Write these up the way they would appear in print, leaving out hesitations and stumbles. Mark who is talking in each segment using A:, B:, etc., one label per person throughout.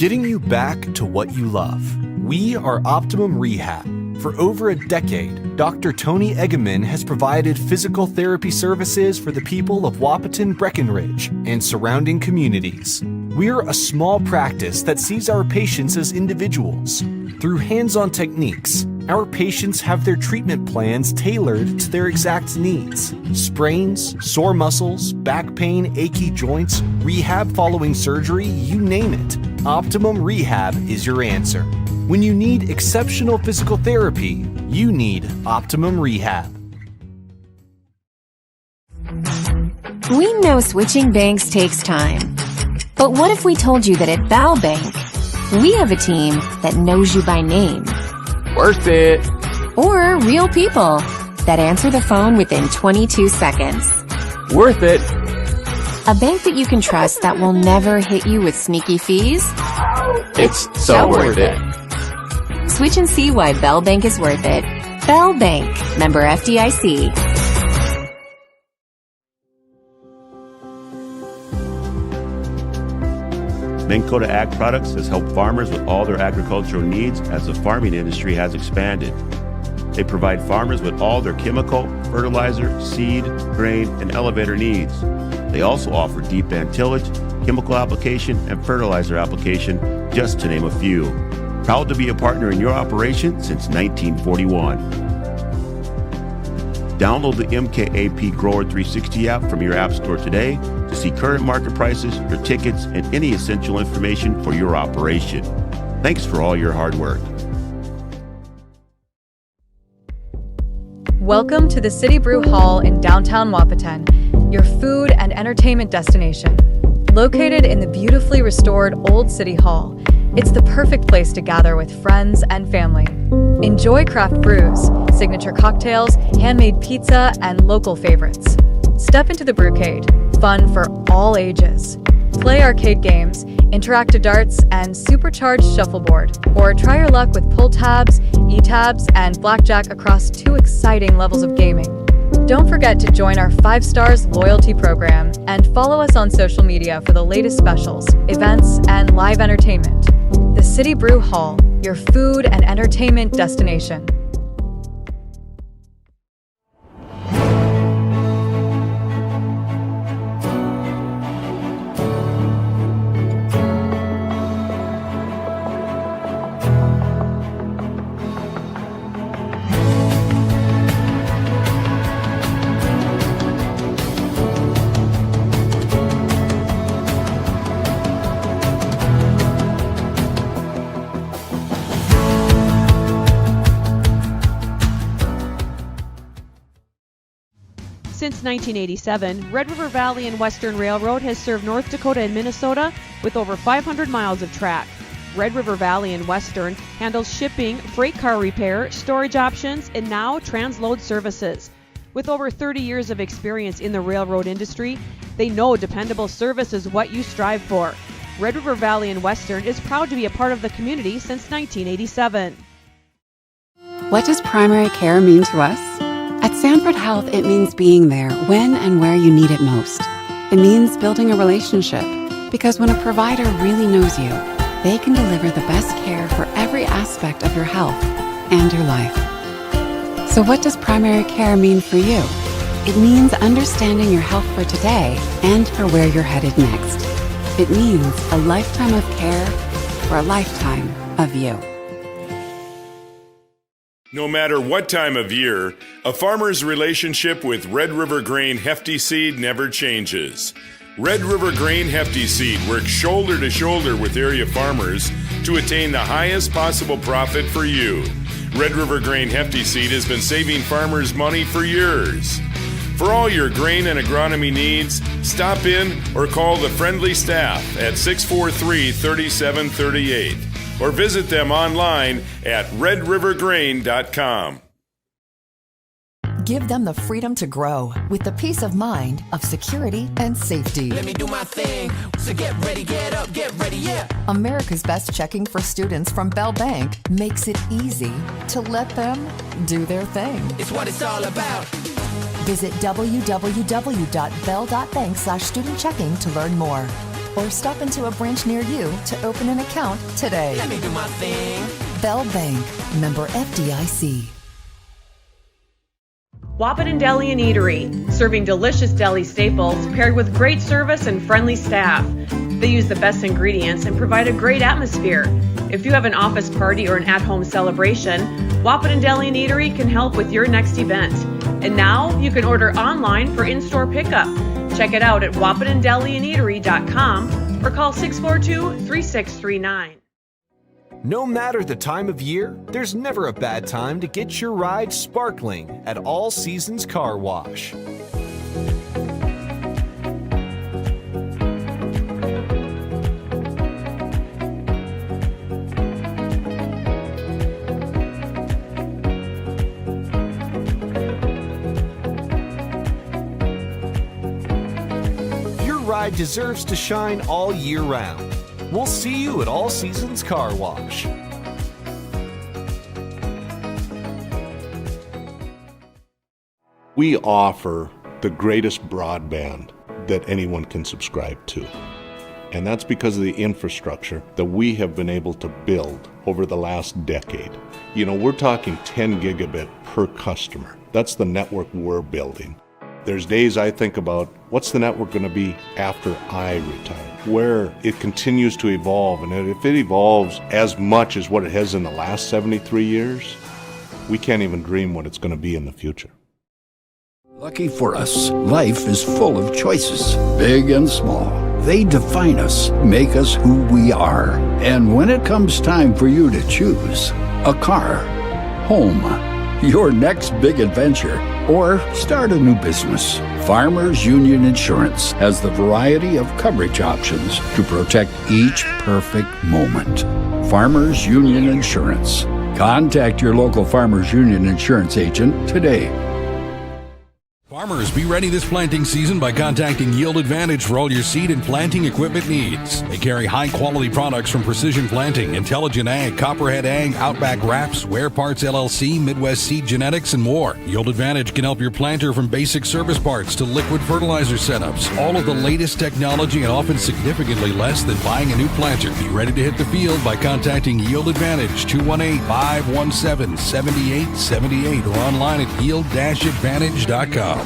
A: getting you back to what you love. We are Optimum Rehab. For over a decade, Dr. Tony Eggeman has provided physical therapy services for the people of Wahpeton, Breckenridge, and surrounding communities. We're a small practice that sees our patients as individuals. Through hands-on techniques, our patients have their treatment plans tailored to their exact needs. Sprains, sore muscles, back pain, achy joints, rehab following surgery, you name it. Optimum Rehab is your answer. When you need exceptional physical therapy, you need Optimum Rehab.
B: We know switching banks takes time. But what if we told you that at Bell Bank, we have a team that knows you by name?
C: Worth it.
B: Or real people that answer the phone within 22 seconds.
C: Worth it.
B: A bank that you can trust that will never hit you with sneaky fees?
C: It's so worth it.
B: Switch and see why Bell Bank is worth it. Bell Bank, member FDIC.
D: Minn Kota Ag Products has helped farmers with all their agricultural needs as the farming industry has expanded. They provide farmers with all their chemical, fertilizer, seed, grain, and elevator needs. They also offer deep band tillage, chemical application, and fertilizer application, just to name a few. Proud to be a partner in your operation since 1941. Download the MKAP Grower 360 app from your app store today to see current market prices, your tickets, and any essential information for your operation. Thanks for all your hard work.
E: Welcome to the City Brew Hall in downtown Wahpeton, your food and entertainment destination. Located in the beautifully restored Old City Hall, it's the perfect place to gather with friends and family. Enjoy craft brews, signature cocktails, handmade pizza, and local favorites. Step into the Brewcade, fun for all ages. Play arcade games, interactive darts, and supercharged shuffleboard. Or try your luck with pull tabs, e-tabs, and blackjack across 2 exciting levels of gaming. Don't forget to join our 5 Stars loyalty program and follow us on social media for the latest specials, events, and live entertainment. The City Brew Hall, your food and entertainment destination.
F: Since 1987, Red River Valley and Western Railroad has served North Dakota and Minnesota with over 500 miles of track. Red River Valley and Western handles shipping, freight car repair, storage options, and now transload services. With over 30 years of experience in the railroad industry, they know dependable service is what you strive for. Red River Valley and Western is proud to be a part of the community since 1987.
G: What does primary care mean to us? At Sanford Health, it means being there when and where you need it most. It means building a relationship, because when a provider really knows you, they can deliver the best care for every aspect of your health and your life. So what does primary care mean for you? It means understanding your health for today and for where you're headed next. It means a lifetime of care for a lifetime of you.
H: No matter what time of year, a farmer's relationship with Red River Grain Hefty Seed never changes. Red River Grain Hefty Seed works shoulder to shoulder with area farmers to attain the highest possible profit for you. Red River Grain Hefty Seed has been saving farmers money for years. For all your grain and agronomy needs, stop in or call the friendly staff at 643-3738 or visit them online at redrivergrain.com.
I: Give them the freedom to grow with the peace of mind of security and safety.
J: Let me do my thing. So get ready, get up, get ready, yeah.
I: America's Best Checking for students from Bell Bank makes it easy to let them do their thing.
J: It's what it's all about.
I: Visit www.bell.bank/student checking to learn more. or stop into a branch near you to open an account today.
J: Let me do my thing.
I: Bell Bank, member FDIC.
F: Wahpeton Deli and Eatery, serving delicious deli staples paired with great service and friendly staff. They use the best ingredients and provide a great atmosphere. If you have an office party or an at-home celebration, Wahpeton Deli and Eatery can help with your next event. And now you can order online for in-store pickup. Check it out at wahpetondeliandeatery.com or call 642-3639.
A: No matter the time of year, there's never a bad time to get your ride sparkling at All Seasons Car Wash. Your ride deserves to shine all year round. We'll see you at All Seasons Car Wash.
K: We offer the greatest broadband that anyone can subscribe to. And that's because of the infrastructure that we have been able to build over the last decade. You know, we're talking 10 gigabit per customer. That's the network we're building. There's days I think about what's the network going to be after I retire, where it continues to evolve. And if it evolves as much as what it has in the last 73 years, we can't even dream what it's going to be in the future.
L: Lucky for us, life is full of choices, big and small. They define us, make us who we are. And when it comes time for you to choose, a car, home, your next big adventure, or start a new business, Farmers Union Insurance has the variety of coverage options to protect each perfect moment. Farmers Union Insurance. Contact your local Farmers Union Insurance agent today.
M: Farmers, be ready this planting season by contacting Yield Advantage for all your seed and planting equipment needs. They carry high-quality products from Precision Planting, Intelligent Ag, Copperhead Ag, Outback Wraps, Ware Parts LLC, Midwest Seed Genetics, and more. Yield Advantage can help your planter from basic service parts to liquid fertilizer setups. All of the latest technology and often significantly less than buying a new planter. Be ready to hit the field by contacting Yield Advantage, 218-517-7878, or online at yield-advantage.com.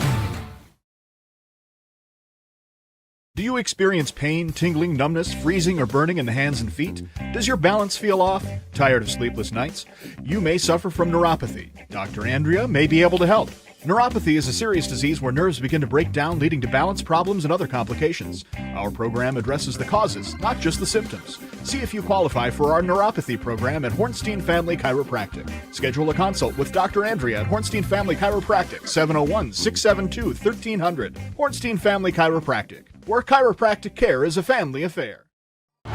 N: Do you experience pain, tingling, numbness, freezing, or burning in the hands and feet? Does your balance feel off? Tired of sleepless nights? You may suffer from neuropathy. Dr. Andrea may be able to help. Neuropathy is a serious disease where nerves begin to break down, leading to balance problems and other complications. Our program addresses the causes, not just the symptoms. See if you qualify for our neuropathy program at Hornstein Family Chiropractic. Schedule a consult with Dr. Andrea at Hornstein Family Chiropractic, 701-672-1300. Hornstein Family Chiropractic, where chiropractic care is a family affair.
O: Abby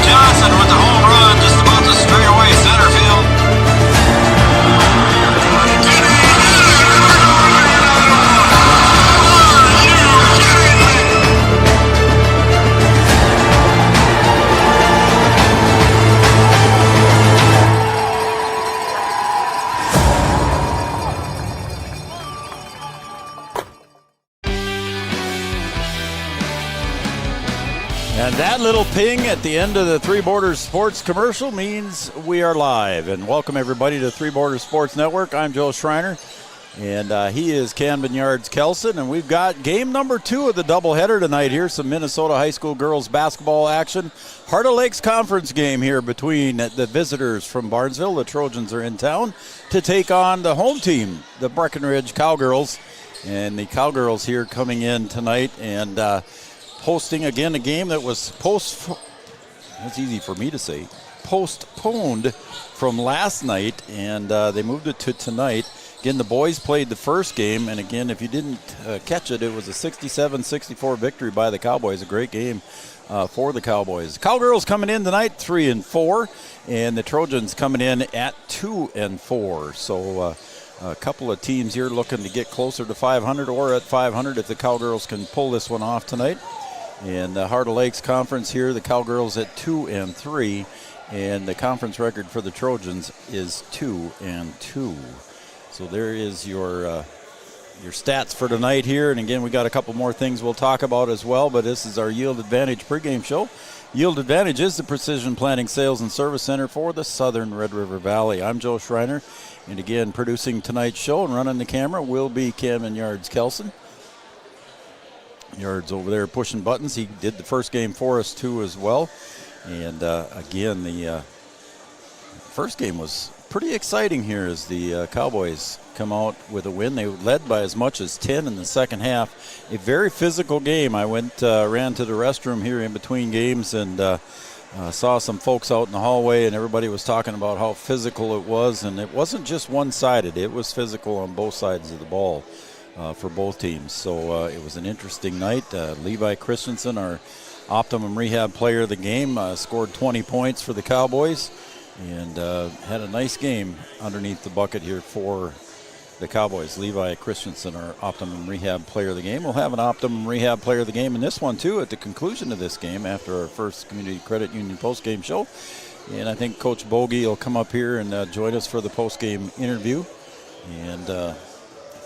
O: Johnson with the home run, just about to stray away center field.
P: And that little ping at the end of the Three Borders Sports commercial means we are live. And welcome everybody to Three Borders Sports Network. I'm Joe Schreiner, and he is Camden Yards Kelson. And we've got game number 2 of the doubleheader tonight here. Some Minnesota high school girls basketball action. Heart of Lakes Conference game here between the visitors from Barnesville. The Trojans are in town to take on the home team, the Breckenridge Cowgirls. And the Cowgirls here coming in tonight and hosting again a game that was that's easy for me to say, postponed from last night, and they moved it to tonight. Again, the boys played the first game, and again, if you didn't catch it, it was a 67-64 victory by the Cowboys. A great game for the Cowboys. Cowgirls coming in tonight 3-4, and the Trojans coming in at 2-4. So a couple of teams here looking to get closer to 500 or at 500 if the Cowgirls can pull this one off tonight. In the Heart of Lakes Conference here, the Cowgirls at 2-3, and the conference record for the Trojans is 2-2. So there is your your stats for tonight here. And again, we got a couple more things we'll talk about as well, but this is our Yield Advantage pregame show. Yield Advantage is the Precision Planting Sales and Service Center for the Southern Red River Valley. I'm Joe Schreiner, and again, producing tonight's show and running the camera will be Cameron Yards-Kelson. Yards over there pushing buttons. He did the first game for us too as well. And again, the first game was pretty exciting here as the Cowboys come out with a win. They led by as much as 10 in the second half. A very physical game. I ran to the restroom here in between games and saw some folks out in the hallway, and everybody was talking about how physical it was. And it wasn't just one-sided. It was physical on both sides of the ball for both teams. So it was an interesting night. Levi Christensen, our Optimum Rehab Player of the Game, scored 20 points for the Cowboys and had a nice game underneath the bucket here for the Cowboys. Levi Christensen, our Optimum Rehab Player of the Game. We'll have an Optimum Rehab Player of the Game in this one, too, at the conclusion of this game after our first Community Credit Union postgame show. And I think Coach Bogey will come up here and join us for the postgame interview. And I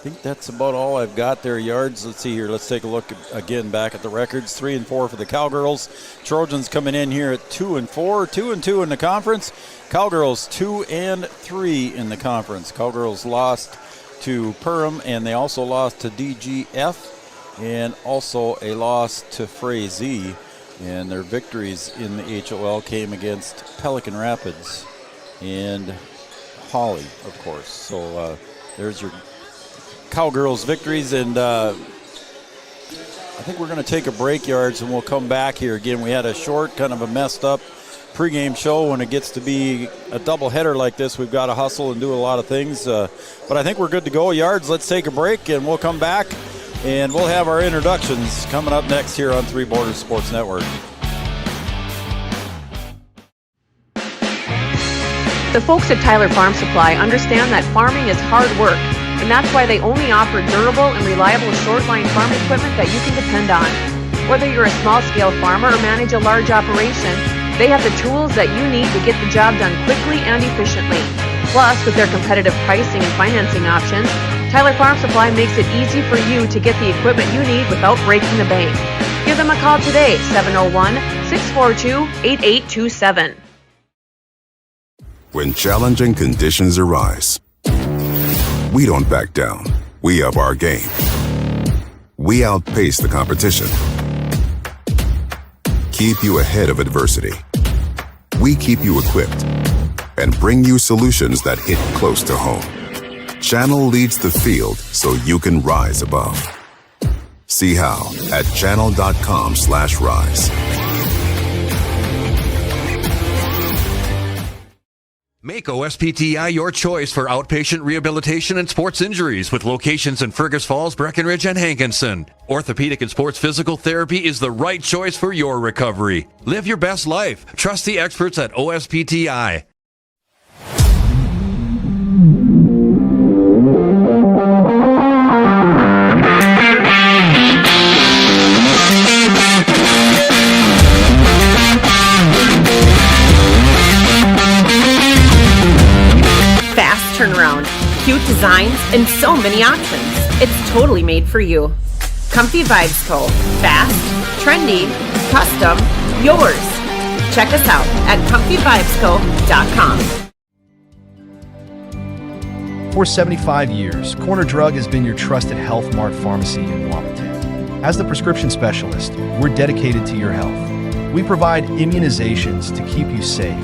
P: think that's about all I've got there, Yards. Let's see here. Let's take a look again back at the records. 3-4 for the Cowgirls. Trojans coming in here at 2-4. 2-2 in the conference. Cowgirls 2-3 in the conference. Cowgirls lost to Perham, and they also lost to DGF, and also a loss to Frazee. And their victories in the HOL came against Pelican Rapids and Holly, of course. So there's your Cowgirls victories, and I think we're going to take a break, Yards, and we'll come back here again. We had a short, kind of a messed up pregame show. When it gets to be a doubleheader like this, we've got to hustle and do a lot of things, but I think we're good to go. Yards, let's take a break, and we'll come back, and we'll have our introductions coming up next here on Three Borders Sports Network.
F: The folks at Tyler Farm Supply understand that farming is hard work, and that's why they only offer durable and reliable short-line farm equipment that you can depend on. Whether you're a small-scale farmer or manage a large operation, they have the tools that you need to get the job done quickly and efficiently. Plus, with their competitive pricing and financing options, Tyler Farm Supply makes it easy for you to get the equipment you need without breaking the bank. Give them a call today, 701-642-8827.
Q: When challenging conditions arise, we don't back down. We up our game. We outpace the competition. Keep you ahead of adversity. We keep you equipped and bring you solutions that hit close to home. Channel leads the field so you can rise above. See how at channel.com/rise.
R: Make OSPTI your choice for outpatient rehabilitation and sports injuries with locations in Fergus Falls, Breckenridge, and Hankinson. Orthopedic and sports physical therapy is the right choice for your recovery. Live your best life. Trust the experts at OSPTI.
S: Turnaround, cute designs, and so many options. It's totally made for you. Comfy Vibes Co. Fast, trendy, custom, yours. Check us out at comfyvibesco.com.
T: For 75 years, Corner Drug has been your trusted Health Mart pharmacy in Wapaton. As the prescription specialist, we're dedicated to your health. We provide immunizations to keep you safe,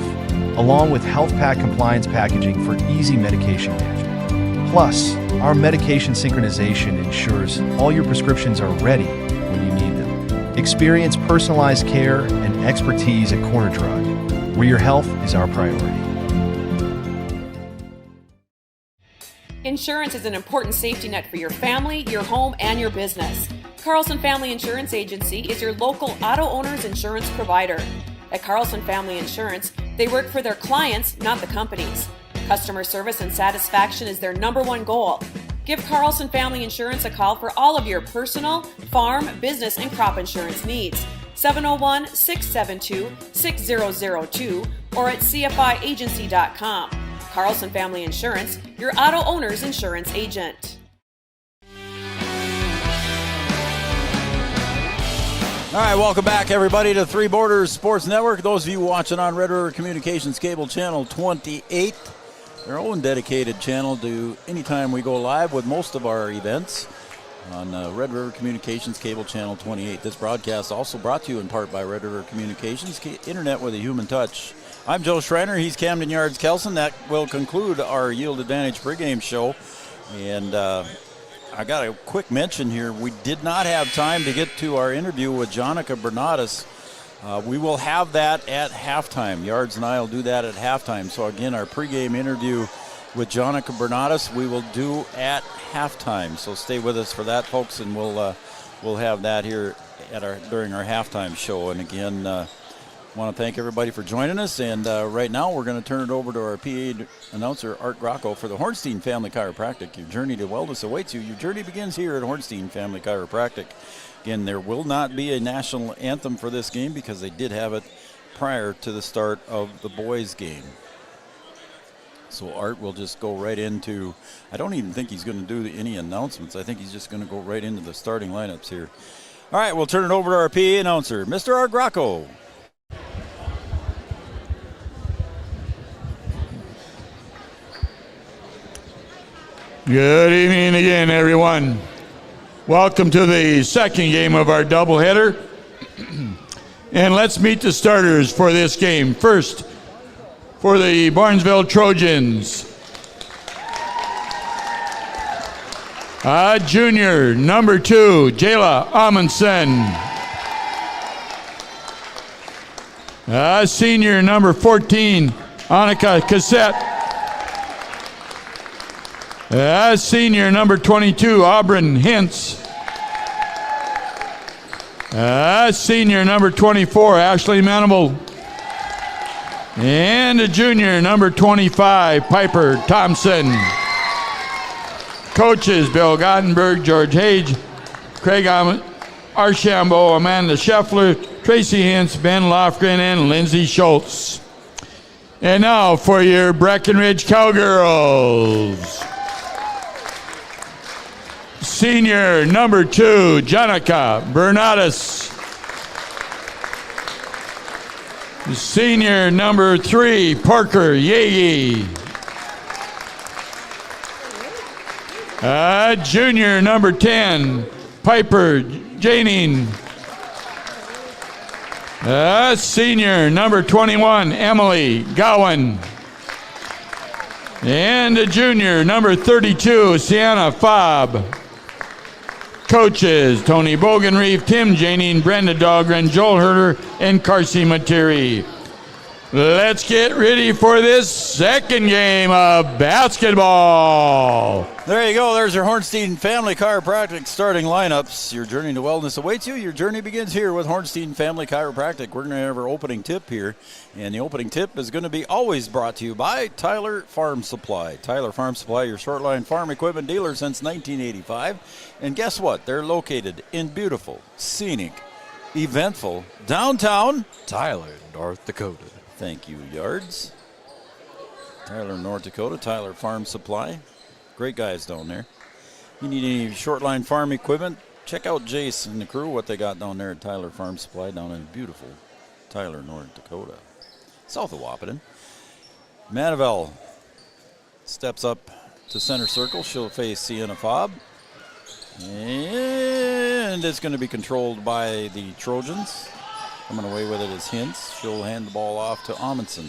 T: along with health pack compliance packaging for easy medication management. Plus, our medication synchronization ensures all your prescriptions are ready when you need them. Experience personalized care and expertise at Corner Drug, where your health is our priority.
U: Insurance is an important safety net for your family, your home, and your business. Carlson Family Insurance Agency is your local auto owner's insurance provider. At Carlson Family Insurance, they work for their clients, not the companies. Customer service and satisfaction is their #1 goal. Give Carlson Family Insurance a call for all of your personal, farm, business, and crop insurance needs. 701-672-6002 or at cfiagency.com. Carlson Family Insurance, your auto owner's insurance agent.
P: All right, welcome back, everybody, to Three Borders Sports Network. Those of you watching on Red River Communications Cable Channel 28, their own dedicated channel to anytime we go live with most of our events on Red River Communications Cable Channel 28. This broadcast also brought to you in part by Red River Communications, internet with a human touch. I'm Joe Schreiner. He's Camden Yards Kelson. That will conclude our Yield Advantage pregame show. And I got a quick mention here. We did not have time to get to our interview with Jonica Bernatus. We will have that at halftime. Yards and I will do that at halftime. So, again, our pregame interview with Jonica Bernatus we will do at halftime. So stay with us for that, folks, and we'll have that here during our halftime show. And, again, want to thank everybody for joining us. And right now we're going to turn it over to our PA announcer, Art Grocco, for the Hornstein Family Chiropractic. Your journey to wellness awaits you. Your journey begins here at Hornstein Family Chiropractic. Again, there will not be a national anthem for this game because they did have it prior to the start of the boys' game. So Art will just go right into, I don't even think he's going to do any announcements. I think he's just going to go right into the starting lineups here. All right, we'll turn it over to our PA announcer, Mr. Art Grocco.
C: Good evening again, everyone. Welcome to the second game of our doubleheader. And let's meet the starters for this game. First, for the Barnesville Trojans, junior, number 2, Jayla Amundsen. Senior, number 14, Annika Cassette. Senior, number 22, Auburn Hintz. Senior, number 24, Ashley Manimal. And a junior, number 25, Piper Thompson. Coaches, Bill Gottenberg, George Hage, Craig Archambault, Amanda Scheffler, Tracy Hintz, Ben Lofgren, and Lindsay Schultz. And now for your Breckenridge Cowgirls. Senior, number 2, Jonica Bernatus. Senior, number 3, Parker Yagi. Junior, number 10, Piper Janing. Senior, number 21, Emily Gowan. And a junior, number 32, Sienna Fobb. Coaches, Tony Bogenreef, Tim Janine, Brenda Dahlgren, Joel Herter, and Carsey Materi. Let's get ready for this second game of basketball.
P: There you go. There's your Hornstein Family Chiropractic starting lineups. Your journey to wellness awaits you. Your journey begins here with Hornstein Family Chiropractic. We're going to have our opening tip here, and the opening tip is going to be always brought to you by Tyler Farm Supply. Tyler Farm Supply, your short-line farm equipment dealer since 1985. And guess what? They're located in beautiful, scenic, eventful downtown
V: Tyler, North Dakota.
P: Thank you, Yards. Tyler, North Dakota, Tyler Farm Supply. Great guys down there. You need any short-line farm equipment, check out Jace and the crew, what they got down there at Tyler Farm Supply down in beautiful Tyler, North Dakota, south of Wahpeton. Manivel steps up to center circle. She'll face Sienna Fobb. And it's going to be controlled by the Trojans. Coming away with it is Hintz. She'll hand the ball off to Amundsen.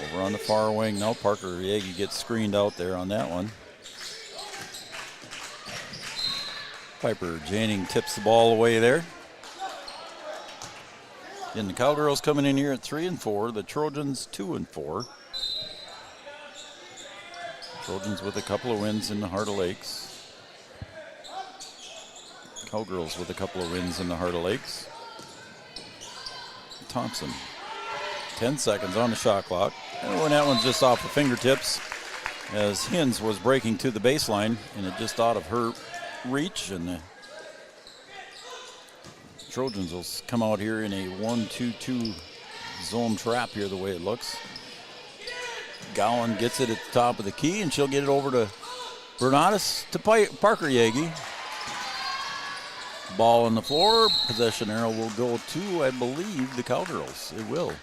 P: Over on the far wing now. Parker Yagi gets screened out there on that one. Piper Janing tips the ball away there. And the Cowgirls coming in here at 3-4. The Trojans 2-4. Trojans with a couple of wins in the Heart of Lakes. Cowgirls with a couple of wins in the Heart of Lakes. Thompson, 10 seconds on the shot clock. And when that one's just off the fingertips as Hins was breaking to the baseline, and it just out of her reach, and the Trojans will come out here in a 1-2-2 zone trap here the way it looks. Gowan gets it at the top of the key, and she'll get it over to Bernatus to Parker Yagi. Ball on the floor. Possession arrow will go to, I believe, the Cowgirls. It will.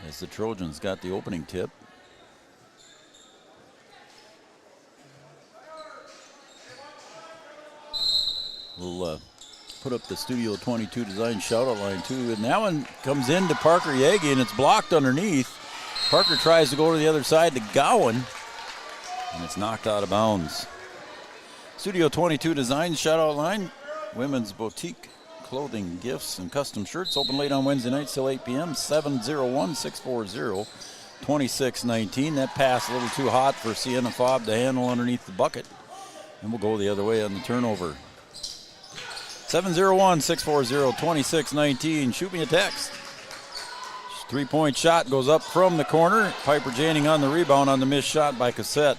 P: As the Trojans got the opening tip. We'll put up the Studio 22 design shout-out line, too. And that one comes into Parker Yagi, and it's blocked underneath. Parker tries to go to the other side to Gowan, and it's knocked out of bounds. Studio 22 design shout-out line. Women's boutique clothing, gifts, and custom shirts. Open late on Wednesday nights till 8 p.m. 701-640-2619. That pass a little too hot for Sienna Fobb to handle underneath the bucket. And we'll go the other way on the turnover. 701-640-2619. Shoot me a text. Three-point shot goes up from the corner. Piper Janning on the rebound on the missed shot by Cassette.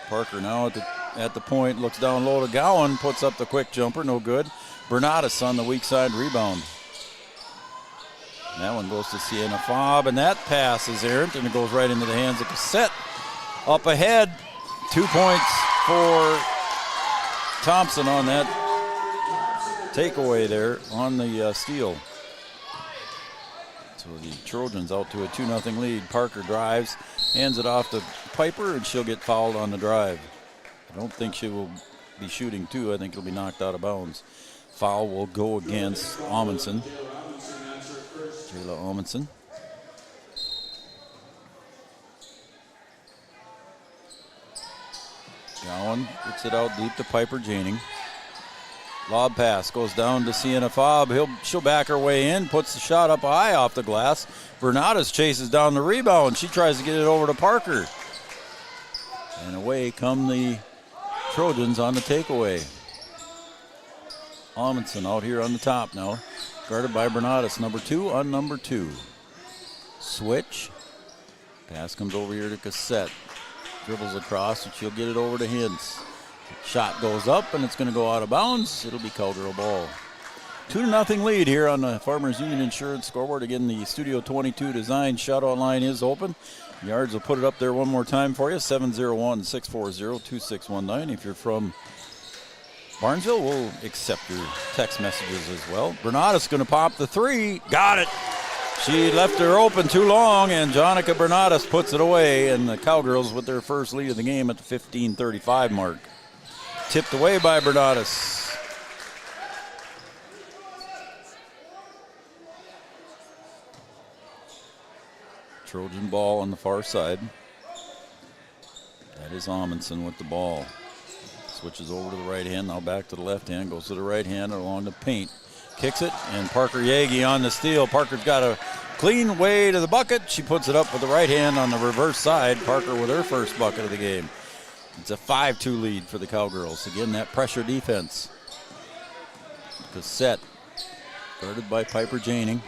P: Parker now at the point, looks down low to Gowan, puts up the quick jumper, no good. Bernatus on the weak side rebound. That one goes to Sienna Fobb, and that pass is errant, and it goes right into the hands of Cassette. Up ahead, 2 points for Thompson on that takeaway there on the steal. So the Trojans out to a 2-0 lead. Parker drives, hands it off to Piper, and she'll get fouled on the drive. I don't think she will be shooting two. I think it'll be knocked out of bounds. Foul will go against Amundsen. Jayla Amundsen. Gowan gets it out deep to Piper Janning. Lob pass goes down to Sienna Fobb. She'll back her way in, puts the shot up high off the glass. Bernatus chases down the rebound. She tries to get it over to Parker. And away come the Trojans on the takeaway. Amundsen out here on the top now. Guarded by Bernatus. Number 2 on number 2. Switch. Pass comes over here to Cassette. Dribbles across, and she'll get it over to Hintz. Shot goes up, and it's going to go out of bounds. It'll be Cowgirl ball. 2-0 lead here on the Farmers Union Insurance scoreboard. Again, the Studio 22 design shutout line is open. Yards will put it up there one more time for you. 701-640-2619. If you're from Barnesville, we'll accept your text messages as well. Bernatus going to pop the three. Got it. She left her open too long, and Jonica Bernatus puts it away, and the Cowgirls with their first lead of the game at the 15:35 mark. Tipped away by Bernatus. Trojan ball on the far side. That is Amundsen with the ball. Switches over to the right hand, now back to the left hand, goes to the right hand along the paint. Kicks it, and Parker Yagi on the steal. Parker's got a clean way to the bucket. She puts it up with the right hand on the reverse side. Parker with her first bucket of the game. It's a 5-2 lead for the Cowgirls. Again, that pressure defense. Cassette, guarded by Piper Janning.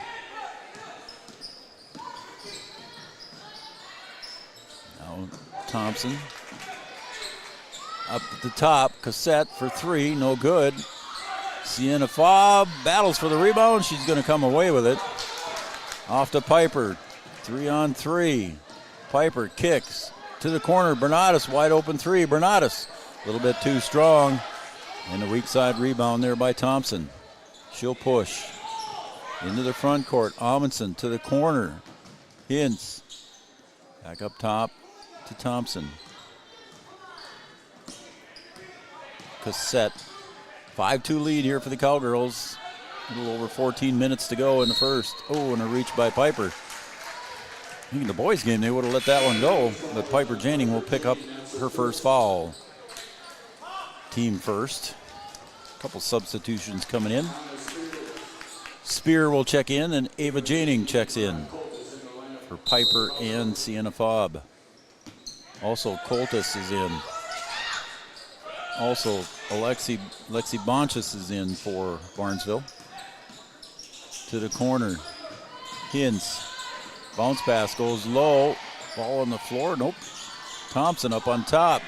P: Now Thompson. Up at the top, Cassette for three, no good. Sienna Fobb battles for the rebound. She's going to come away with it. Off to Piper. 3-on-3. Piper kicks to the corner. Bernatus wide open three. Bernatus a little bit too strong. And the weak side rebound there by Thompson. She'll push into the front court. Amundsen to the corner. Hintz back up top to Thompson. Cassette. 5-2 lead here for the Cowgirls. A little over 14 minutes to go in the first. Oh, and a reach by Piper. I think in the boys' game they would have let that one go, but Piper Janning will pick up her first foul. Team first. A couple substitutions coming in. Spear will check in, and Ava Janning checks in for Piper and Sienna Fobb. Also, Coltis is in. Also, Lexi Bonchus is in for Barnesville. To the corner. Hintz. Bounce pass goes low. Ball on the floor. Nope. Thompson up on top.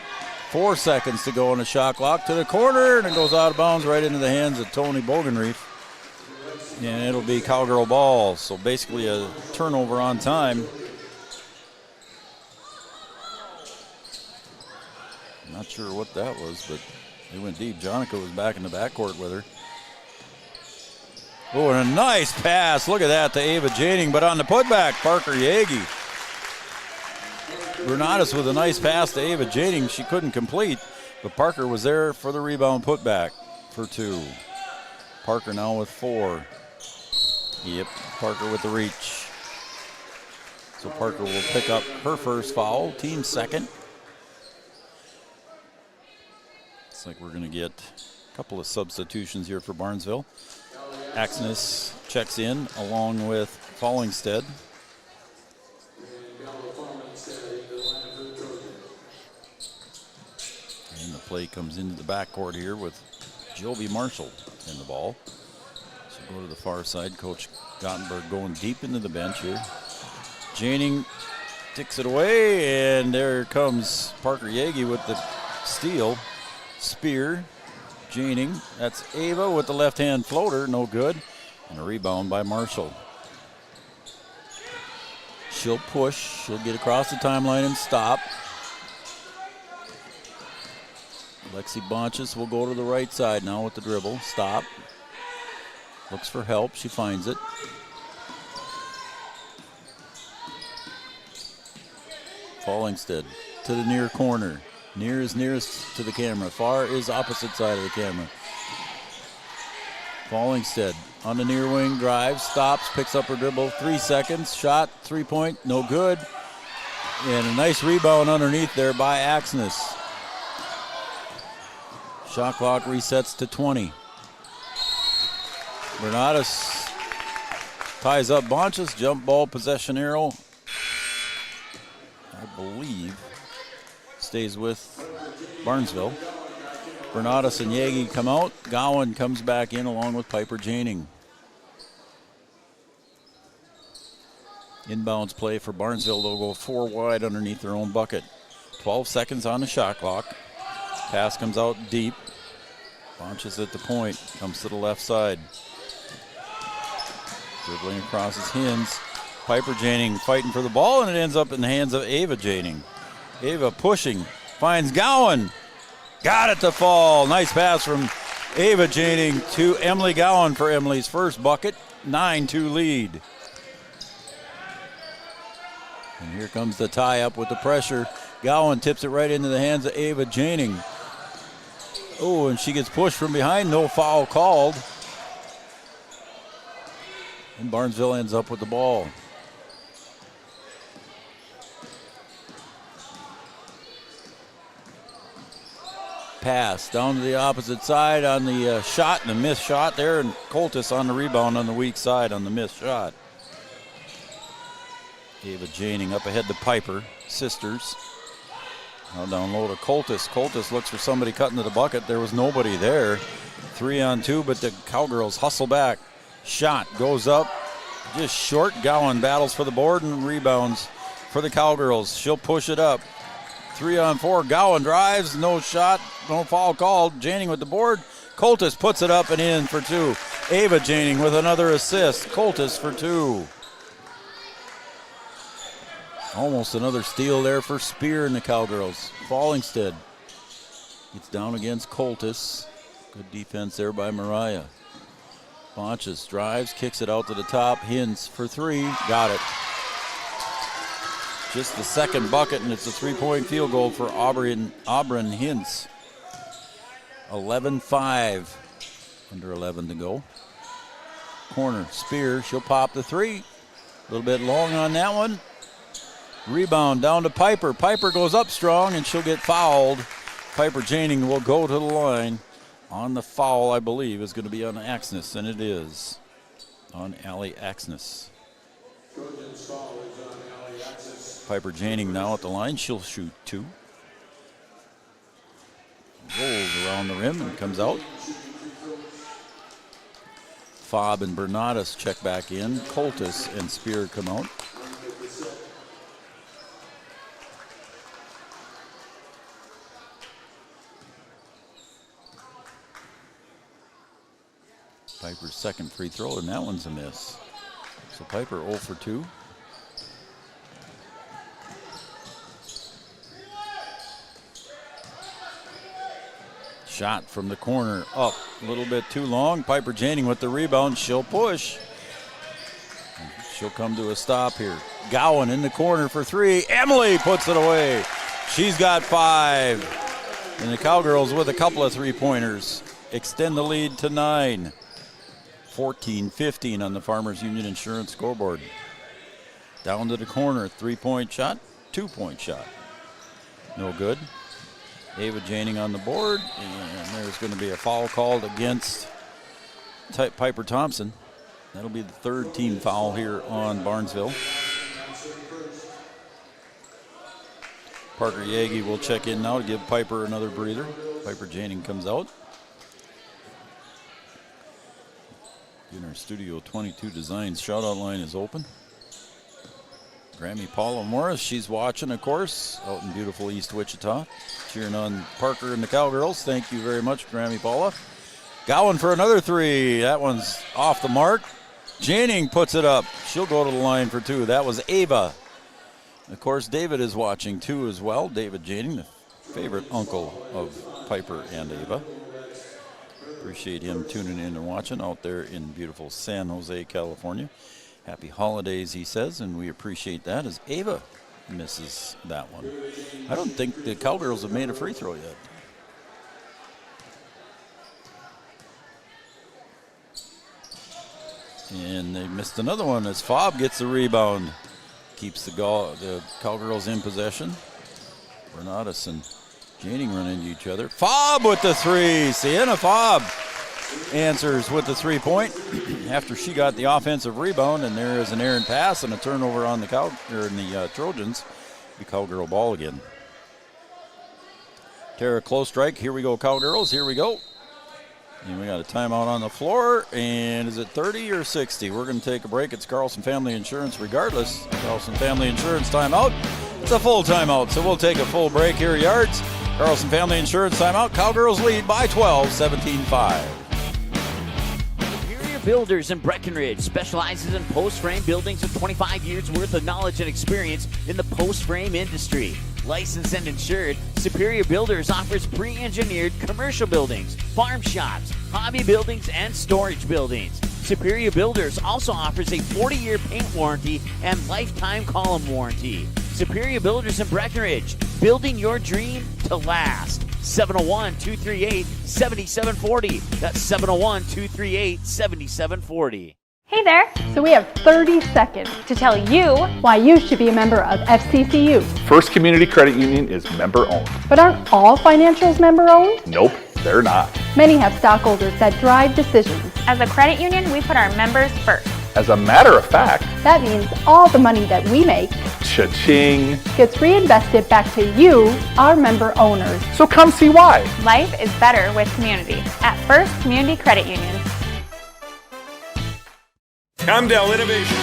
P: 4 seconds to go on the shot clock. To the corner, and it goes out of bounds right into the hands of Tony Bogenreef. And it'll be Cowgirl ball. So basically a turnover on time. Not sure what that was, but They went deep. Jonica was back in the backcourt with her. Oh, and a nice pass. Look at that to Ava Jading, but on the putback, Parker Yagi. Bernadas with a nice pass to Ava Jading. She couldn't complete, but Parker was there for the rebound putback for 2. Parker now with 4. Yep, Parker with the reach. So Parker will pick up her first foul, team second. Looks like we're going to get a couple of substitutions here for Barnesville. Axness checks in along with Fallingstead. And the play comes into the backcourt here with Jovi Marshall in the ball. So go to the far side. Coach Gottenberg going deep into the bench here. Janing ticks it away, and there comes Parker Yagi with the steal. Spear. Janing, that's Ava with the left-hand floater, no good. And a rebound by Marshall. She'll push, she'll get across the timeline and stop. Lexi Bonches will go to the right side now with the dribble, stop. Looks for help, she finds it. Fallingstead to the near corner. Near is nearest to the camera. Far is opposite side of the camera. Fallingstead on the near wing, drives, stops, picks up her dribble. 3 seconds, shot, 3-point, no good. And a nice rebound underneath there by Axness. Shot clock resets to 20. Bernadas ties up Bonches, jump ball, possession arrow. I believe stays with Barnesville. Bernadas and Yagi come out. Gowan comes back in along with Piper Janing. Inbounds play for Barnesville. They'll go 4 wide underneath their own bucket. 12 seconds on the shot clock. Pass comes out deep. Bonches at the point. Comes to the left side. Dribbling across his hands. Piper Janing fighting for the ball, and it ends up in the hands of Ava Janing. Ava pushing, finds Gowan. Got it to fall. Nice pass from Ava Janing to Emily Gowan for Emily's first bucket. 9-2 lead. And here comes the tie-up with the pressure. Gowan tips it right into the hands of Ava Janing. Oh, and she gets pushed from behind. No foul called. And Barnesville ends up with the ball. Pass down to the opposite side on the shot and a missed shot there, and Coltis on the rebound on the weak side on the missed shot. Ava Janing up ahead to Piper, sisters. Now down low to Coltis. Coltis looks for somebody cutting to the bucket. There was nobody there. 3-on-2, but the Cowgirls hustle back. Shot goes up, just short. Gowan battles for the board and rebounds for the Cowgirls. She'll push it up. 3-on-4. Gowan drives, no shot, no foul called. Janing with the board. Coltis puts it up and in for 2. Ava Janing with another assist. Coltis for 2. Almost another steal there for Spear and the Cowgirls. Fallingstead gets down against Coltis. Good defense there by Mariah. Bonches drives, kicks it out to the top. Hintz for 3. Got it. Just the second bucket, and it's a 3-point field goal for Auburn Hintz. 11-5. Under 11 to go. Corner, Spear, she'll pop the 3. A little bit long on that one. Rebound down to Piper. Piper goes up strong, and she'll get fouled. Piper Janing will go to the line. On the foul, I believe, is going to be on Axness, and it is on Allie Axness. Piper Janing now at the line. She'll shoot 2. Rolls around the rim and comes out. Fobb and Bernadas check back in. Coltis and Spear come out. Piper's second free throw, and that one's a miss. So Piper 0 for 2. Shot from the corner up a little bit too long. Piper Janing with the rebound. She'll push. She'll come to a stop here. Gowan in the corner for three. Emily puts it away. She's got 5. And the Cowgirls with a couple of three-pointers extend the lead to 9. 14-15 on the Farmers Union Insurance scoreboard. Down to the corner, 3-point shot, 2-point shot. No good. Ava Janing on the board, and there's going to be a foul called against Piper Thompson. That'll be the 3rd team foul here on Barnesville. Parker Yagi will check in now to give Piper another breather. Piper Janing comes out. In our Studio 22 Designs shout-out line is open. Grammy Paula Morris, she's watching, of course, out in beautiful East Wichita, cheering on Parker and the Cowgirls. Thank you very much, Grammy Paula. Gowan for another 3. That one's off the mark. Janing puts it up. She'll go to the line for 2. That was Ava. Of course, David is watching too as well. David Janing, the favorite uncle of Piper and Ava. Appreciate him tuning in and watching out there in beautiful San Jose, California. Happy holidays, he says, and we appreciate that as Ava misses that one. I don't think the Cowgirls have made a free throw yet. And they missed another one as Fobb gets the rebound. Keeps the Cowgirls in possession. Bernatus and Janing run into each other. Fobb with the 3. Sienna Fobb answers with the 3-point after she got the offensive rebound, and there is an errant pass and a turnover on the Trojans. The Cowgirl ball again. Tara close strike. Here we go, Cowgirls. Here we go. And we got a timeout on the floor. And is it 30 or 60? We're going to take a break. It's Carlson Family Insurance regardless. Carlson Family Insurance timeout. It's a full timeout, so we'll take a full break here, Yards. Carlson Family Insurance timeout. Cowgirls lead by 12, 17-5.
B: Builders in Breckenridge specializes in post-frame buildings with 25 years worth of knowledge and experience in the post-frame industry. Licensed and insured, Superior Builders offers pre-engineered commercial buildings, farm shops, hobby buildings, and storage buildings. Superior Builders also offers a 40-year paint warranty and lifetime column warranty. Superior Builders in Breckenridge, building your dream to last. 701-238-7740. That's 701-238-7740.
D: Hey there! So we have 30 seconds to tell you why you should be a member of FCCU.
W: First Community Credit Union is member-owned.
D: But aren't all financials member-owned?
W: Nope, they're not.
D: Many have stockholders that drive decisions.
X: As a credit union, we put our members first.
W: As a matter of fact,
D: that means all the money that we make,
W: cha-ching,
D: gets reinvested back to you, our member owners.
W: So come see why.
X: Life is better with community at First Community Credit Union.
H: Comdell Innovation.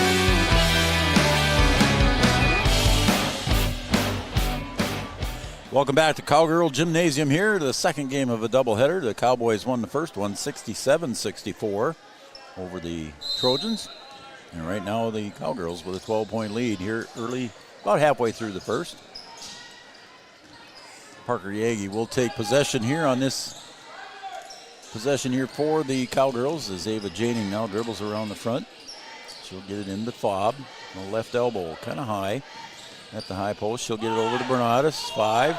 P: Welcome back to Cowgirl Gymnasium here, the second game of a doubleheader. The Cowboys won the first one 67-64 over the Trojans. And right now the Cowgirls with a 12-point lead here early, about halfway through the first. Parker Yagi will take possession here on this possession here for the Cowgirls as Ava Janing now dribbles around the front. She'll get it into Fobb, the left elbow, kind of high at the high post. She'll get it over to Bernatus, 5.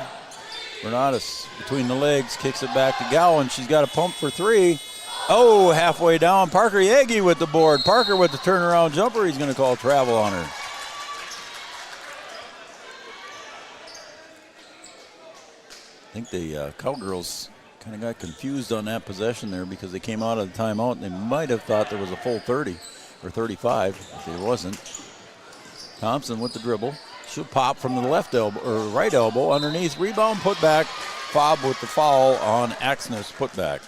P: Bernatus between the legs, kicks it back to Gowan. She's got a pump for 3. Oh, halfway down, Parker Yagi with the board. Parker with the turnaround jumper. He's going to call travel on her. I think the Cowgirls kind of got confused on that possession there because they came out of the timeout and they might have thought there was a full 30 or 35 if it wasn't. Thompson with the dribble. She'll pop from the left elbow or right elbow underneath. Rebound, put back. Fobb with the foul on Axner's putback.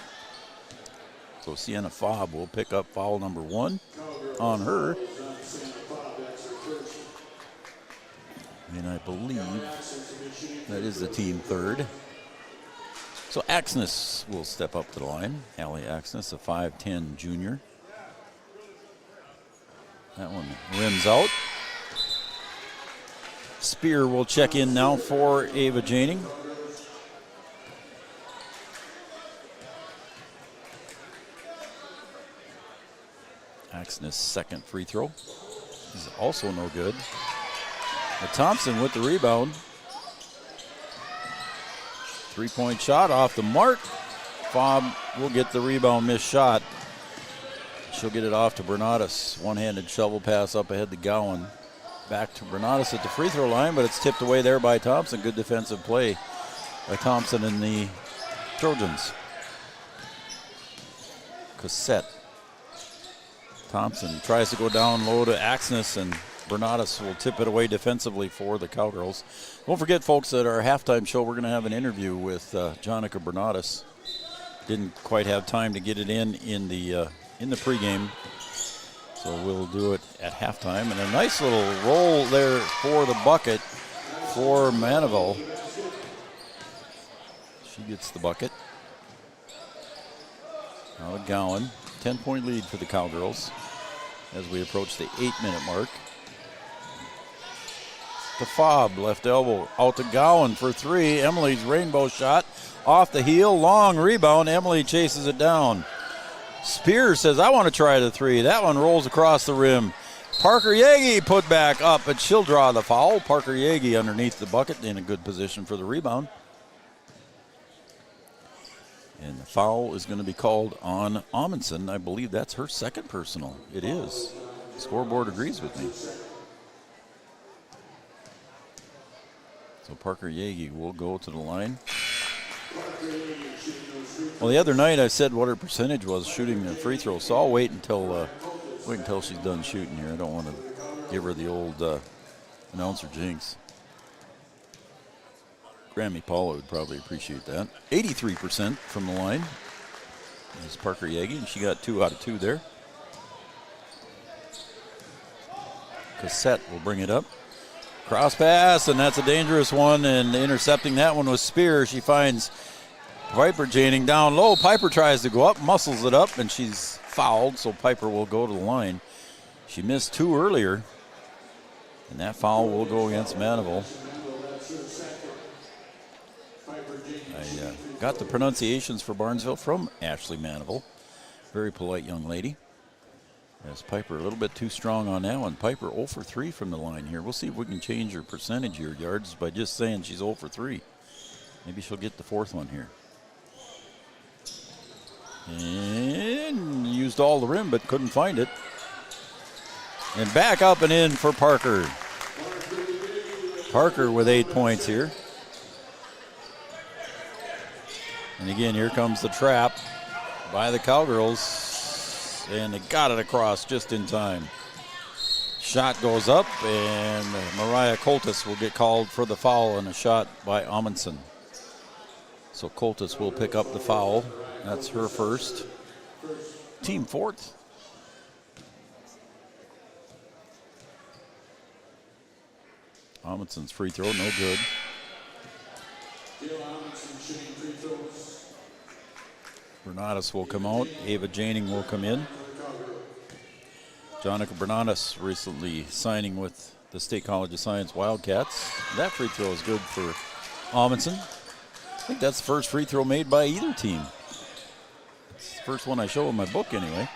P: So Sienna Fobb will pick up foul number 1 on her. And I believe that is the team third. So Axness will step up to the line. Allie Axness, a 5'10 junior. That one rims out. Spear will check in now for Ava Janing. Axness' second free throw is also no good. But Thompson with the rebound. 3-point shot off the mark. Fobb will get the rebound, missed shot. She'll get it off to Bernatus. One-handed shovel pass up ahead to Gowan. Back to Bernatus at the free throw line, but it's tipped away there by Thompson. Good defensive play by Thompson and the Trojans. Cassette. Thompson tries to go down low to Axness, and Bernatus will tip it away defensively for the Cowgirls. Don't forget, folks, at our halftime show, we're going to have an interview with Jonica Bernatus. Didn't quite have time to get it in the pregame, so we'll do it at halftime. And a nice little roll there for the bucket for Manival. She gets the bucket. Now to Gowan. 10-point lead for the Cowgirls as we approach the 8-minute mark. To Fobb, left elbow, out to Gowan for three. Emily's rainbow shot off the heel, long rebound. Emily chases it down. Spears says, I want to try the three. That one rolls across the rim. Parker Yagi put back up, but she'll draw the foul. Parker Yagi underneath the bucket in a good position for the rebound. And the foul is going to be called on Amundsen. I believe that's her second personal. It is. The scoreboard agrees with me. So Parker Yagi will go to the line. Well, the other night I said what her percentage was shooting the free throw, so I'll wait until she's done shooting here. I don't want to give her the old announcer jinx. Grammy Paula would probably appreciate that. 83% from the line is Parker Yagi, and she got 2 out of 2 there. Cassette will bring it up. Cross pass, and that's a dangerous one, and intercepting that one was Spear. She finds Piper Janing down low. Piper tries to go up, muscles it up, and she's fouled, so Piper will go to the line. She missed 2 earlier, and that foul will go against Manival. I got the pronunciations for Barnesville from Ashley Manival. Very polite young lady. As Piper a little bit too strong on that one. Piper 0 for 3 from the line here. We'll see if we can change her percentage here, yards, by just saying she's 0 for 3. Maybe she'll get the 4th one here. And used all the rim, but couldn't find it. And back up and in for Parker. Parker with 8 points here. And again, here comes the trap by the Cowgirls. And they got it across just in time. Shot goes up, and Mariah Coltis will get called for the foul and a shot by Amundsen. So Coltis will pick up the foul. That's her first. Team 4th. Amundsen's free throw, no good. Bernatus will come out. Ava Janing will come in. Jonica Bernatus recently signing with the State College of Science Wildcats. That free throw is good for Amundsen. I think that's the first free throw made by either team. It's the first one I show in my book anyway.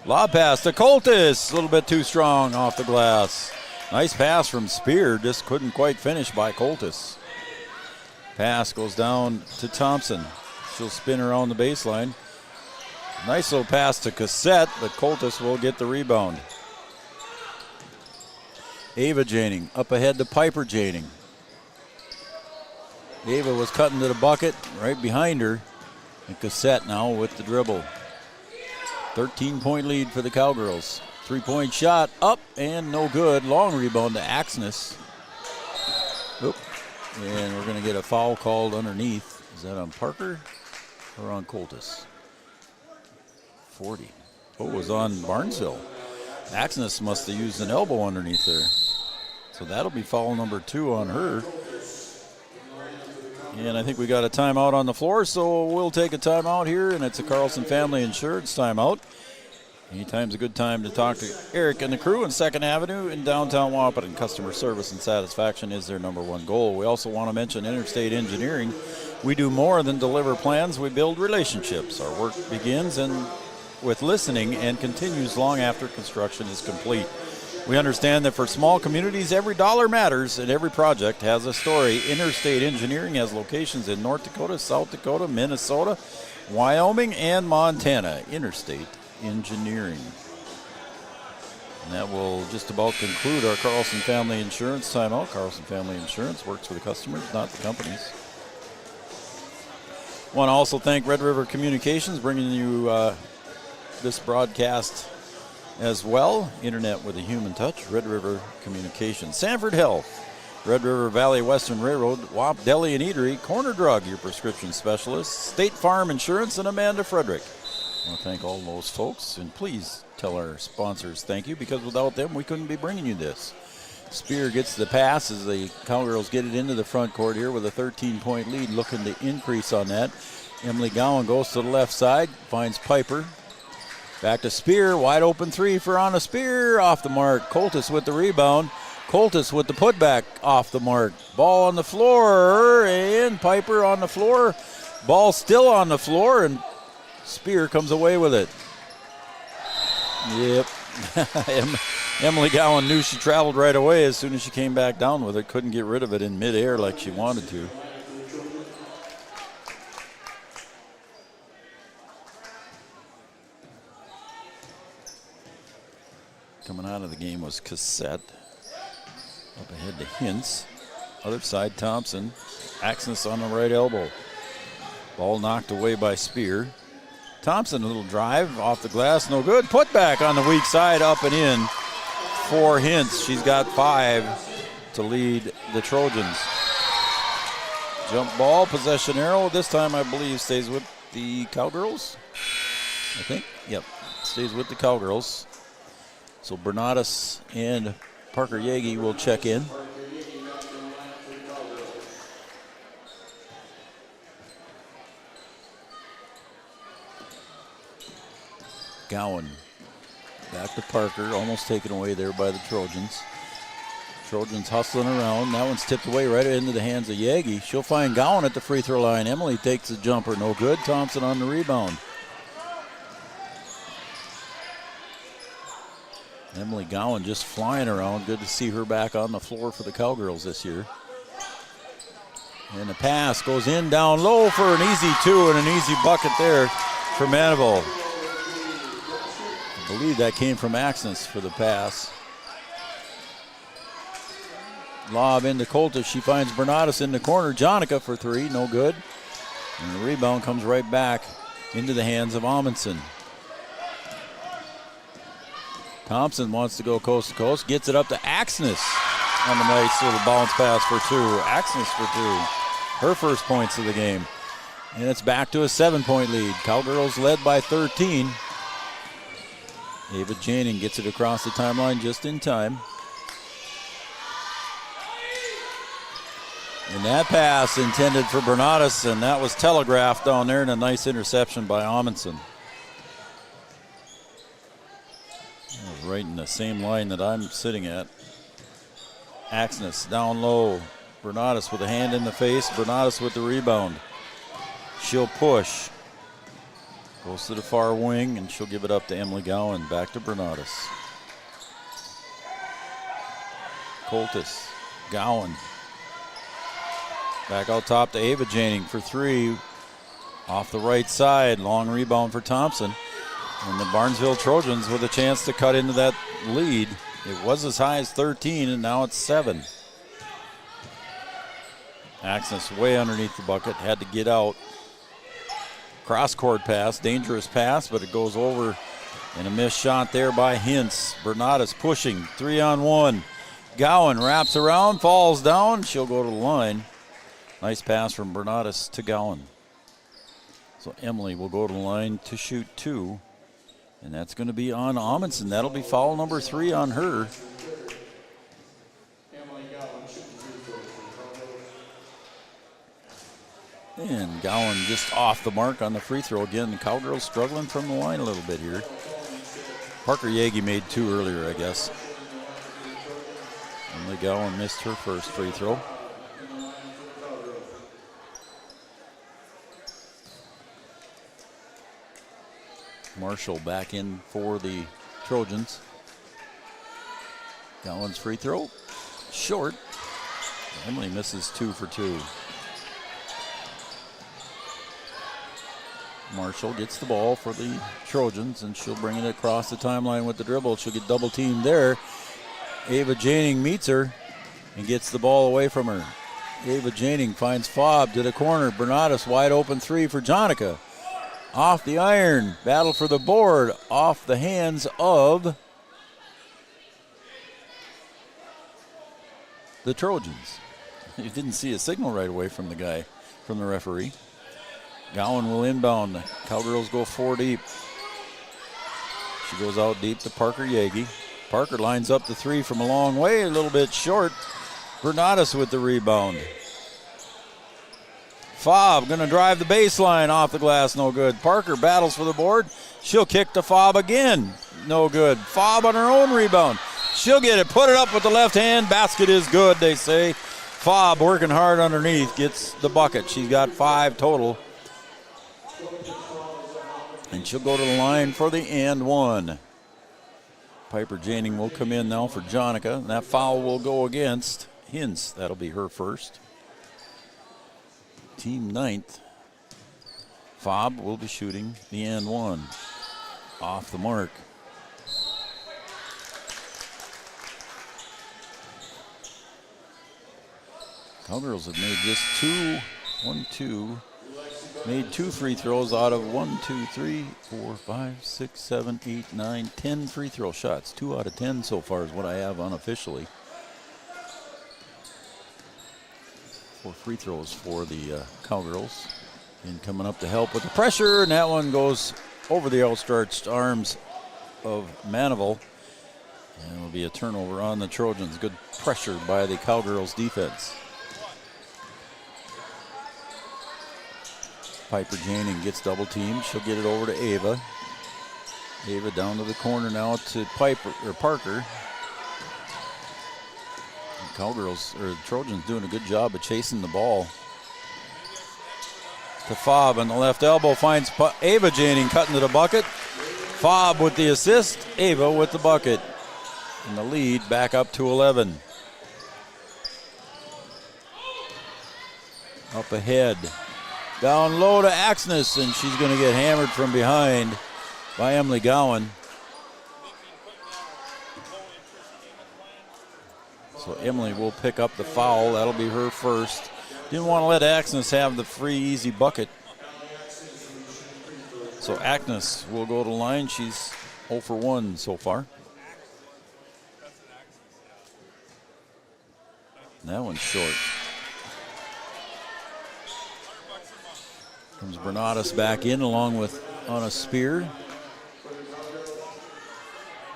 P: Lob pass to Coltis. A little bit too strong off the glass. Nice pass from Spear. Just couldn't quite finish by Coltis. Pass goes down to Thompson. She'll spin around the baseline. Nice little pass to Cassette, but Coltis will get the rebound. Ava Janing up ahead to Piper Janing. Ava was cutting to the bucket right behind her. And Cassette now with the dribble. 13-point lead for the Cowgirls. 3-point shot up and no good. Long rebound to Axness. Oop. And we're going to get a foul called underneath. Is that on Parker or on Coltis? 40. Oh, it was on Barnesville. Axness must have used an elbow underneath there. So that'll be foul number 2 on her. And I think we got a timeout on the floor, so we'll take a timeout here, and it's a Carlson Family Insurance timeout. Anytime's a good time to talk to Eric and the crew in 2nd Avenue in downtown Wahpeton. Customer service and satisfaction is their number one goal. We also want to mention Interstate Engineering. We do more than deliver plans. We build relationships. Our work begins and with listening and continues long after construction is complete. We understand that for small communities, every dollar matters and every project has a story. Interstate Engineering has locations in North Dakota, South Dakota, Minnesota, Wyoming, and Montana. Interstate Engineering. And that will just about conclude our Carlson Family Insurance timeout. Carlson Family Insurance works for the customers, not the companies. Want to also thank Red River Communications, bringing you this broadcast as well. Internet with a human touch, Red River Communications. Sanford Health, Red River Valley Western Railroad, WAP Deli and Eatery, Corner Drug, your prescription specialist, State Farm Insurance, and Amanda Frederick. I want to thank all those folks, and please tell our sponsors thank you, because without them we couldn't be bringing you this. Spear gets the pass as the Cowgirls get it into the front court here with a 13-point lead, looking to increase on that. Emily Gowan goes to the left side, finds Piper. Back to Spear, wide open three for Anna Spear, off the mark. Coltis with the rebound. Coltis with the putback, off the mark. Ball on the floor, and Piper on the floor. Ball still on the floor, and Spear comes away with it. Yep. Emily Gowan knew she traveled right away as soon as she came back down with it. Couldn't get rid of it in midair like she wanted to. Coming out of the game was Cassette. Up ahead to Hintz. Other side, Thompson. Axness on the right elbow. Ball knocked away by Spear. Thompson, a little drive off the glass, no good. Put back on the weak side, up and in for Hintz. She's got 5 to lead the Trojans. Jump ball, possession arrow. This time, I believe, stays with the Cowgirls. I think, yep, stays with the Cowgirls. So Bernatus and Parker Yagi will check in. Gowan back to Parker, almost taken away there by the Trojans. Trojans hustling around. That one's tipped away right into the hands of Yagi. She'll find Gowan at the free throw line. Emily takes a jumper, no good. Thompson on the rebound. Emily Gowan just flying around. Good to see her back on the floor for the Cowgirls this year. And the pass goes in down low for an easy 2 and an easy bucket there for Manival. I believe that came from Axness for the pass. Lob into Coltis. She finds Bernatus in the corner. Jonica for 3, no good. And the rebound comes right back into the hands of Amundsen. Thompson wants to go coast to coast, gets it up to Axness on the nice little bounce pass for 2. Axness for 2. Her first points of the game. And it's back to a 7-point lead. Cowgirls led by 13. Ava Janing gets it across the timeline just in time. And that pass intended for Bernatus, and that was telegraphed down there, and a nice interception by Amundsen. Right in the same line that I'm sitting at. Axness down low. Bernatus with a hand in the face. Bernatus with the rebound. She'll push. Goes to the far wing, and she'll give it up to Emily Gowan. Back to Bernatus. Coltis. Gowan. Back out top to Ava Janing for 3. Off the right side. Long rebound for Thompson. And the Barnesville Trojans with a chance to cut into that lead. It was as high as 13, and now it's 7. Axness way underneath the bucket, had to get out. Cross-court pass, dangerous pass, but it goes over, and a missed shot there by Hintz. Bernatus pushing, 3-on-1. Gowan wraps around, falls down. She'll go to the line. Nice pass from Bernatus to Gowan. So Emily will go to the line to shoot 2. And that's going to be on Amundsen. That'll be foul number 3 on her. And Gowan just off the mark on the free throw again. The Cowgirls struggling from the line a little bit here. Parker Yagi made 2 earlier, I guess. Emily Gowan missed her first free throw. Marshall back in for the Trojans. Gowan's free throw. Short. Emily misses 2 for 2. Marshall gets the ball for the Trojans, and she'll bring it across the timeline with the dribble. She'll get double teamed there. Ava Janing meets her and gets the ball away from her. Ava Janing finds Fobb to the corner. Bernatus wide open 3 for Jonica. Off the iron. Battle for the board. Off the hands of the Trojans. You didn't see a signal right away from the referee. Gowan will inbound. The Cowgirls go 4 deep. She goes out deep to Parker Yagi. Parker lines up the 3 from a long way, a little bit short. Bernatus with the rebound. Fobb going to drive the baseline off the glass, no good. Parker battles for the board. She'll kick to Fobb again, no good. Fobb on her own rebound. She'll get it, put it up with the left hand. Basket is good, they say. Fobb working hard underneath, gets the bucket. She's got 5 total. And she'll go to the line for the and 1. Piper Janing will come in now for Jonica. And that foul will go against Hintz. That'll be her first. Team 9th. Fobb will be shooting the and 1. Off the mark. Cowgirls have made just 2 free throws out of 10 free throw shots. 2 out of 10 so far is what I have unofficially. 4 free throws for the Cowgirls. And coming up to help with the pressure, and that one goes over the outstretched arms of Manival. And it'll be a turnover on the Trojans. Good pressure by the Cowgirls defense. Piper Janing gets double teamed. She'll get it over to Ava. Ava down to the corner now to Parker. The Trojans doing a good job of chasing the ball. To Fobb on the left elbow, finds Ava Janing cutting to the bucket. Fobb with the assist, Ava with the bucket. And the lead back up to 11. Up ahead. Down low to Axness, and she's going to get hammered from behind by Emily Gowan. So Emily will pick up the foul. That'll be her first. Didn't want to let Axness have the free, easy bucket. So Axness will go to the line. She's 0 for 1 so far. And that one's short. Comes Bernatus back in along with Anna Spear.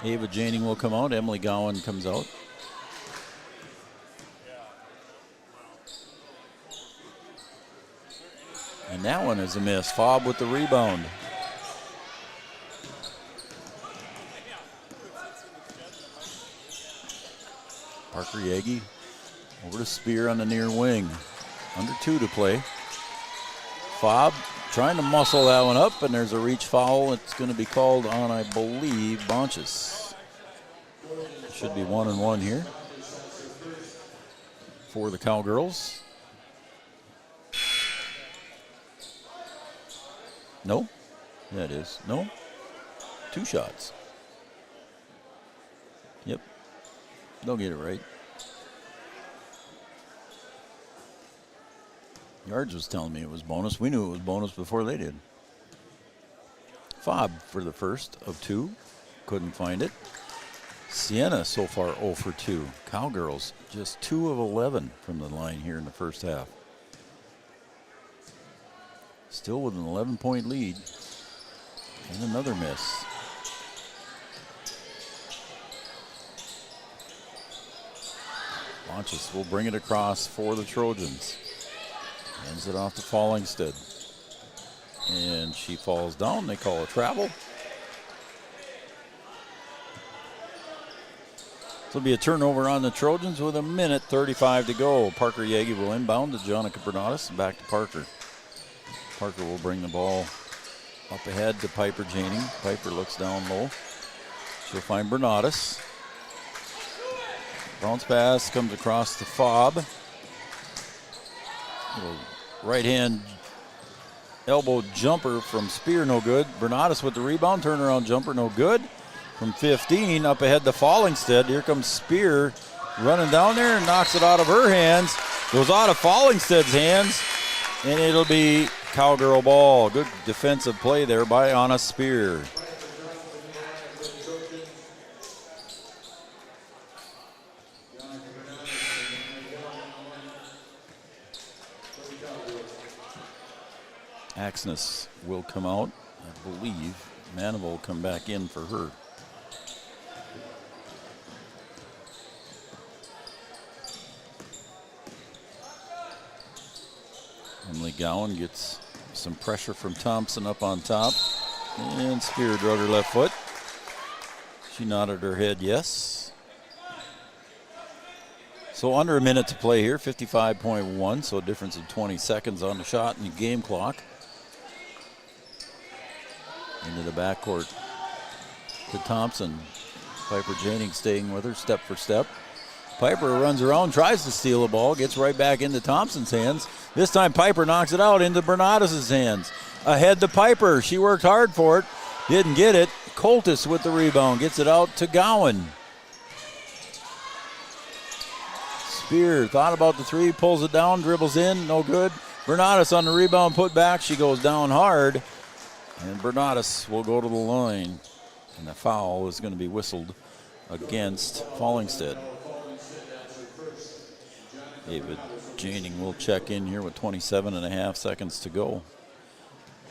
P: Ava Janing will come out. Emily Gowan comes out. And that one is a miss. Fobb with the rebound. Parker Yagi over to Spear on the near wing. Under 2 to play. Fobb trying to muscle that one up, and there's a reach foul. It's going to be called on, I believe, Bonches. Should be 1-1 here for the Cowgirls. No? Yeah, it is. No? 2 shots. Yep. Don't get it right. Yards was telling me it was bonus. We knew it was bonus before they did. Fobb for the first of 2. Couldn't find it. Sienna so far 0 for 2. Cowgirls just 2 of 11 from the line here in the first half. Still with an 11-point lead. And another miss. Bonches will bring it across for the Trojans. Ends it off to Fallingstead. And she falls down. They call a travel. This will be a turnover on the Trojans with 1:35 to go. Parker Yagi will inbound to Jonica Bernatus. Back to Parker. Parker will bring the ball Up ahead to Piper Janing. Piper looks down low. She'll find Bernatus. Bounce pass comes across to Fobb. Right hand elbow jumper from Spear, no good. Bernatus with the rebound, turnaround jumper, no good. From 15, up ahead to Fallingstead. Here comes Spear running down there and knocks it out of her hands. Goes out of Fallingstead's hands, and it'll be Cowgirl ball. Good defensive play there by Anna Spear. Axness will come out. I believe Manival will come back in for her. Emily Gowan gets some pressure from Thompson up on top. And Spear drug her left foot. She nodded her head yes. So under a minute to play here, 55.1, so a difference of 20 seconds on the shot and the game clock. Into the backcourt to Thompson. Piper Janing staying with her step for step. Piper runs around, tries to steal the ball, gets right back into Thompson's hands. This time Piper knocks it out into Bernatus' hands. Ahead to Piper. She worked hard for it. Didn't get it. Coltis with the rebound. Gets it out to Gowan. Spear thought about the three, pulls it down, dribbles in, no good. Bernatus on the rebound, put back. She goes down hard. And Bernatus will go to the line. And the foul is going to be whistled against Fallingstead. David Janing will check in here with 27.5 seconds to go.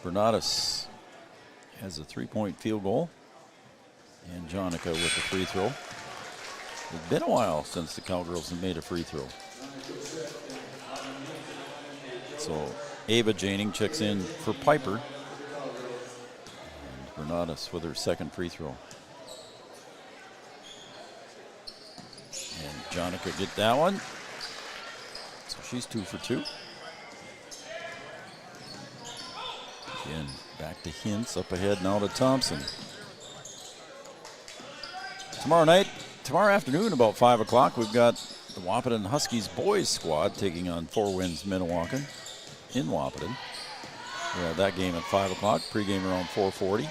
P: Bernatus has a three-point field goal. And Jonica with the free throw. It's been a while since the Cowgirls have made a free throw. So Ava Janing checks in for Piper. And Bernatus with her second free throw. And Jonica get that one. So she's 2 for 2. Again, back to Hintz, up ahead now to Thompson. Tomorrow afternoon about 5 o'clock, we've got the Wahpeton Huskies boys squad taking on Four Winds Minnewacan in Wahpeton. We have that game at 5 o'clock, pregame around 4:40.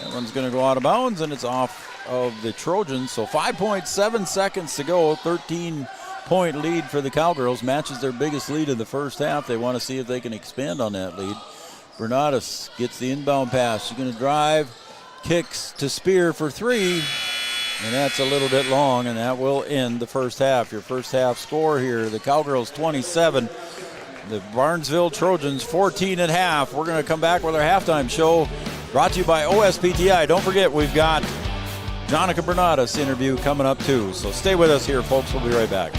P: That one's going to go out of bounds, and it's off of the Trojans. So 5.7 seconds to go, 13-point lead for the Cowgirls. Matches their biggest lead in the first half. They want to see if they can expand on that lead. Bernatus gets the inbound pass. She's going to drive, kicks to Spear for three. And that's a little bit long, and that will end the first half. Your first half score here, the Cowgirls 27, the Barnesville Trojans 14 at half. We're going to come back with our halftime show brought to you by OSPTI. Don't forget, we've got Jonica Bernatus interview coming up too. So stay with us here, folks. We'll be right back.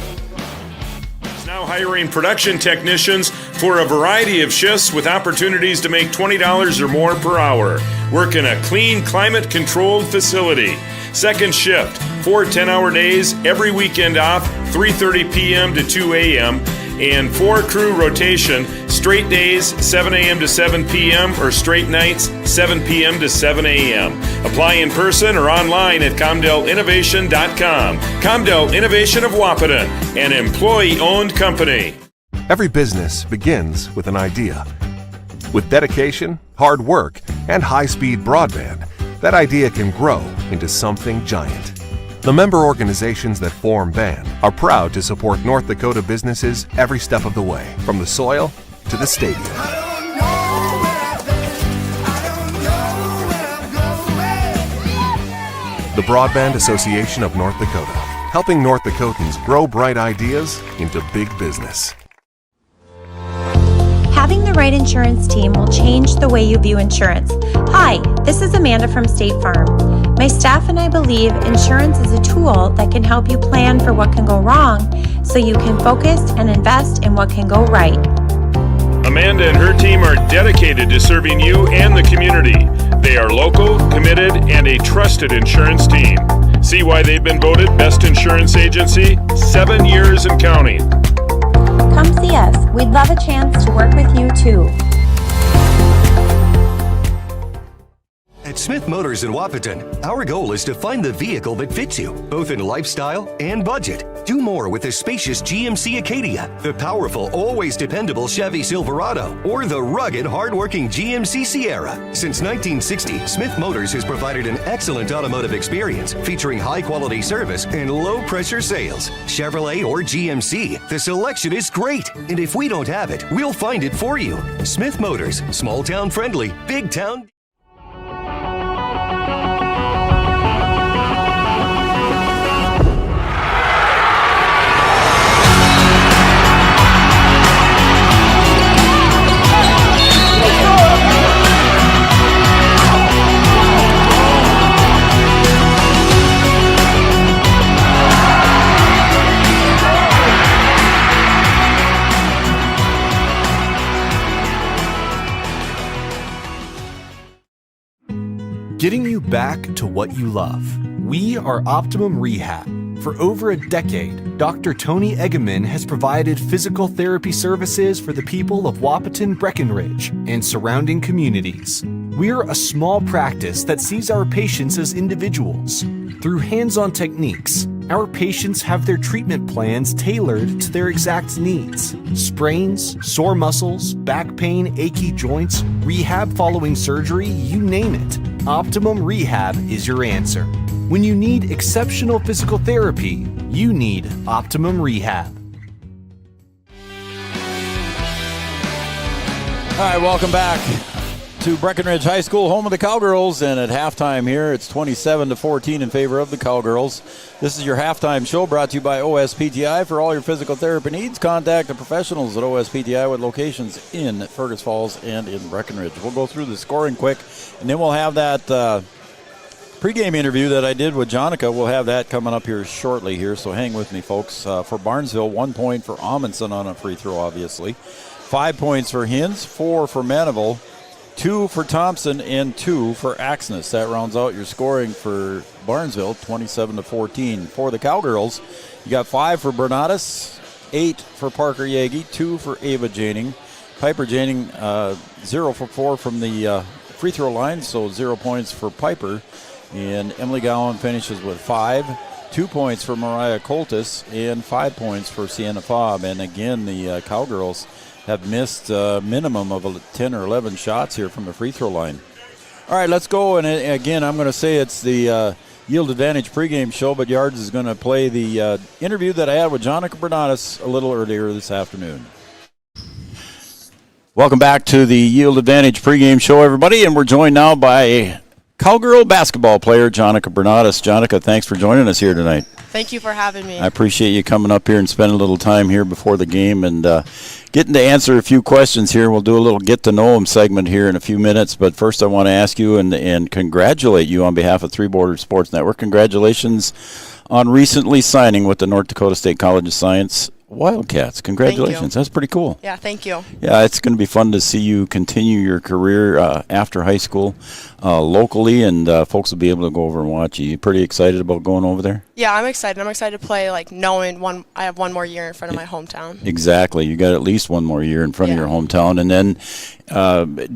H: Now hiring production technicians for a variety of shifts with opportunities to make $20 or more per hour. Work in a clean, climate-controlled facility. Second shift, 4 10-hour days, every weekend off, 3:30 p.m. to 2 a.m., and 4-crew rotation, straight days, 7 a.m. to 7 p.m., or straight nights, 7 p.m. to 7 a.m. Apply in person or online at ComdelInnovation.com. Comdel Innovation of Wahpeton, an employee-owned company.
E: Every business begins with an idea. With dedication, hard work, and high-speed broadband, that idea can grow into something giant. The member organizations that form BAND are proud to support North Dakota businesses every step of the way, from the soil to the stadium. The Broadband Association of North Dakota, helping North Dakotans grow bright ideas into big business.
G: Having the right insurance team will change the way you view insurance. Hi, this is Amanda from State Farm. My staff and I believe insurance is a tool that can help you plan for what can go wrong so you can focus and invest in what can go right.
H: Amanda and her team are dedicated to serving you and the community. They are local, committed, and a trusted insurance team. See why they've been voted Best Insurance Agency 7 years and counting.
G: Come see us. We'd love a chance to work with you too.
A: At Smith Motors in Wapaton, our goal is to find the vehicle that fits you, both in lifestyle and budget. Do more with the spacious GMC Acadia, the powerful, always dependable Chevy Silverado, or the rugged, hardworking GMC Sierra. Since 1960, Smith Motors has provided an excellent automotive experience featuring high-quality service and low-pressure sales. Chevrolet or GMC, the selection is great. And if we don't have it, we'll find it for you. Smith Motors, small-town friendly, big-town.
I: Getting you back to what you love. We are Optimum Rehab. For over a decade, Dr. Tony Eggeman has provided physical therapy services for the people of Wapaton, Breckenridge, and surrounding communities. We're a small practice that sees our patients as individuals. Through hands-on techniques, our patients have their treatment plans tailored to their exact needs. Sprains, sore muscles, back pain, achy joints, rehab following surgery, you name it. Optimum Rehab is your answer. When you need exceptional physical therapy, you need Optimum Rehab.
P: All right, welcome back to Breckenridge High School, home of the Cowgirls, and at halftime here, it's 27-14 in favor of the Cowgirls. This is your halftime show brought to you by OSPTI. For all your physical therapy needs, contact the professionals at OSPTI with locations in Fergus Falls and in Breckenridge. We'll go through the scoring quick, and then we'll have that pregame interview that I did with Jonica. We'll have that coming up here shortly here, so hang with me, folks. For Barnesville, 1 point for Amundsen on a free throw, obviously. 5 points for Hins, 4 for Mandeville, 2 for Thompson, and 2 for Axness. That rounds out your scoring for Barnesville, 27-14. For the Cowgirls, you got 5 for Bernatus, 8 for Parker Yagi, 2 for Ava Janing. Piper Janing, 0 for 4 from the free throw line, so 0 points for Piper. And Emily Gowan finishes with 5. 2 points for Mariah Coltis, and 5 points for Sienna Fobb. And again, the Cowgirls have missed a minimum of 10 or 11 shots here from the free throw line. All right, let's go. And again, I'm going to say it's the Yield Advantage pregame show, but Yards is going to play the interview that I had with Jonica Bernatus a little earlier this afternoon. Welcome back to the Yield Advantage pregame show, everybody, and we're joined now by Cowgirl basketball player Jonica Bernatus. Jonica, thanks for joining us here tonight.
J: Thank you for having me.
P: I appreciate you coming up here and spending a little time here before the game and getting to answer a few questions here. We'll do a little get-to-know-them segment here in a few minutes, but first I want to ask you and congratulate you on behalf of Three Borders Sports Network. Congratulations on recently signing with the North Dakota State College of Science Wildcats. Congratulations. That's pretty cool.
J: Yeah, thank you.
P: Yeah, it's going to be fun to see you continue your career after high school locally, and folks will be able to go over and watch you. You pretty excited about going over there?
J: Yeah, I'm excited. I'm excited to play, knowing I have one more year in front of my hometown.
P: Exactly. You got at least one more year in front of your hometown. And then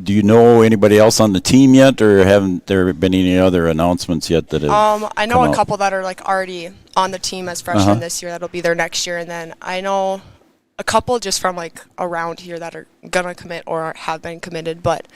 P: do you know anybody else on the team yet, or haven't there been any other announcements yet that have
J: I know a couple that are already on the team as freshmen this year. That'll be there next year. And then I know a couple just from around here that are going to commit or have been committed, but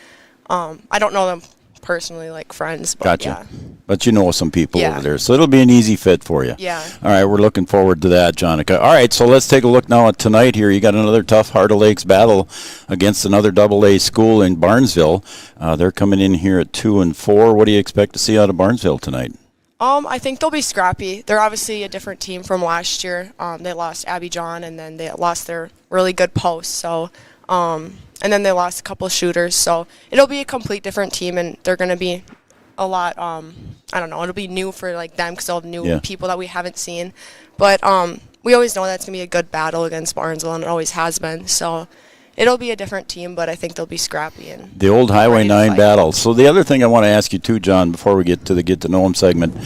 J: I don't know them personally, friends. But
P: gotcha.
J: Yeah.
P: But you know some people over there, so it'll be an easy fit for you.
J: Yeah.
P: All right, we're looking forward to that, Jonica. All right, so let's take a look now at tonight here. You got another tough Heart of Lakes battle against another AA school in Barnesville. They're coming in here at 2-4. What do you expect to see out of Barnesville tonight?
J: I think they'll be scrappy. They're obviously a different team from last year. They lost Abby John, and then they lost their really good post. So, and then they lost a couple of shooters. So it'll be a complete different team, and they're going to be a lot. I don't know. It'll be new for them because they'll have new people that we haven't seen. But we always know that's going to be a good battle against Barnesville, and it always has been. So it'll be a different team, but I think they'll be scrappy. And
P: the old Highway 9 battle. So the other thing I want to ask you too, John, before we get to the Get to Know 'em segment,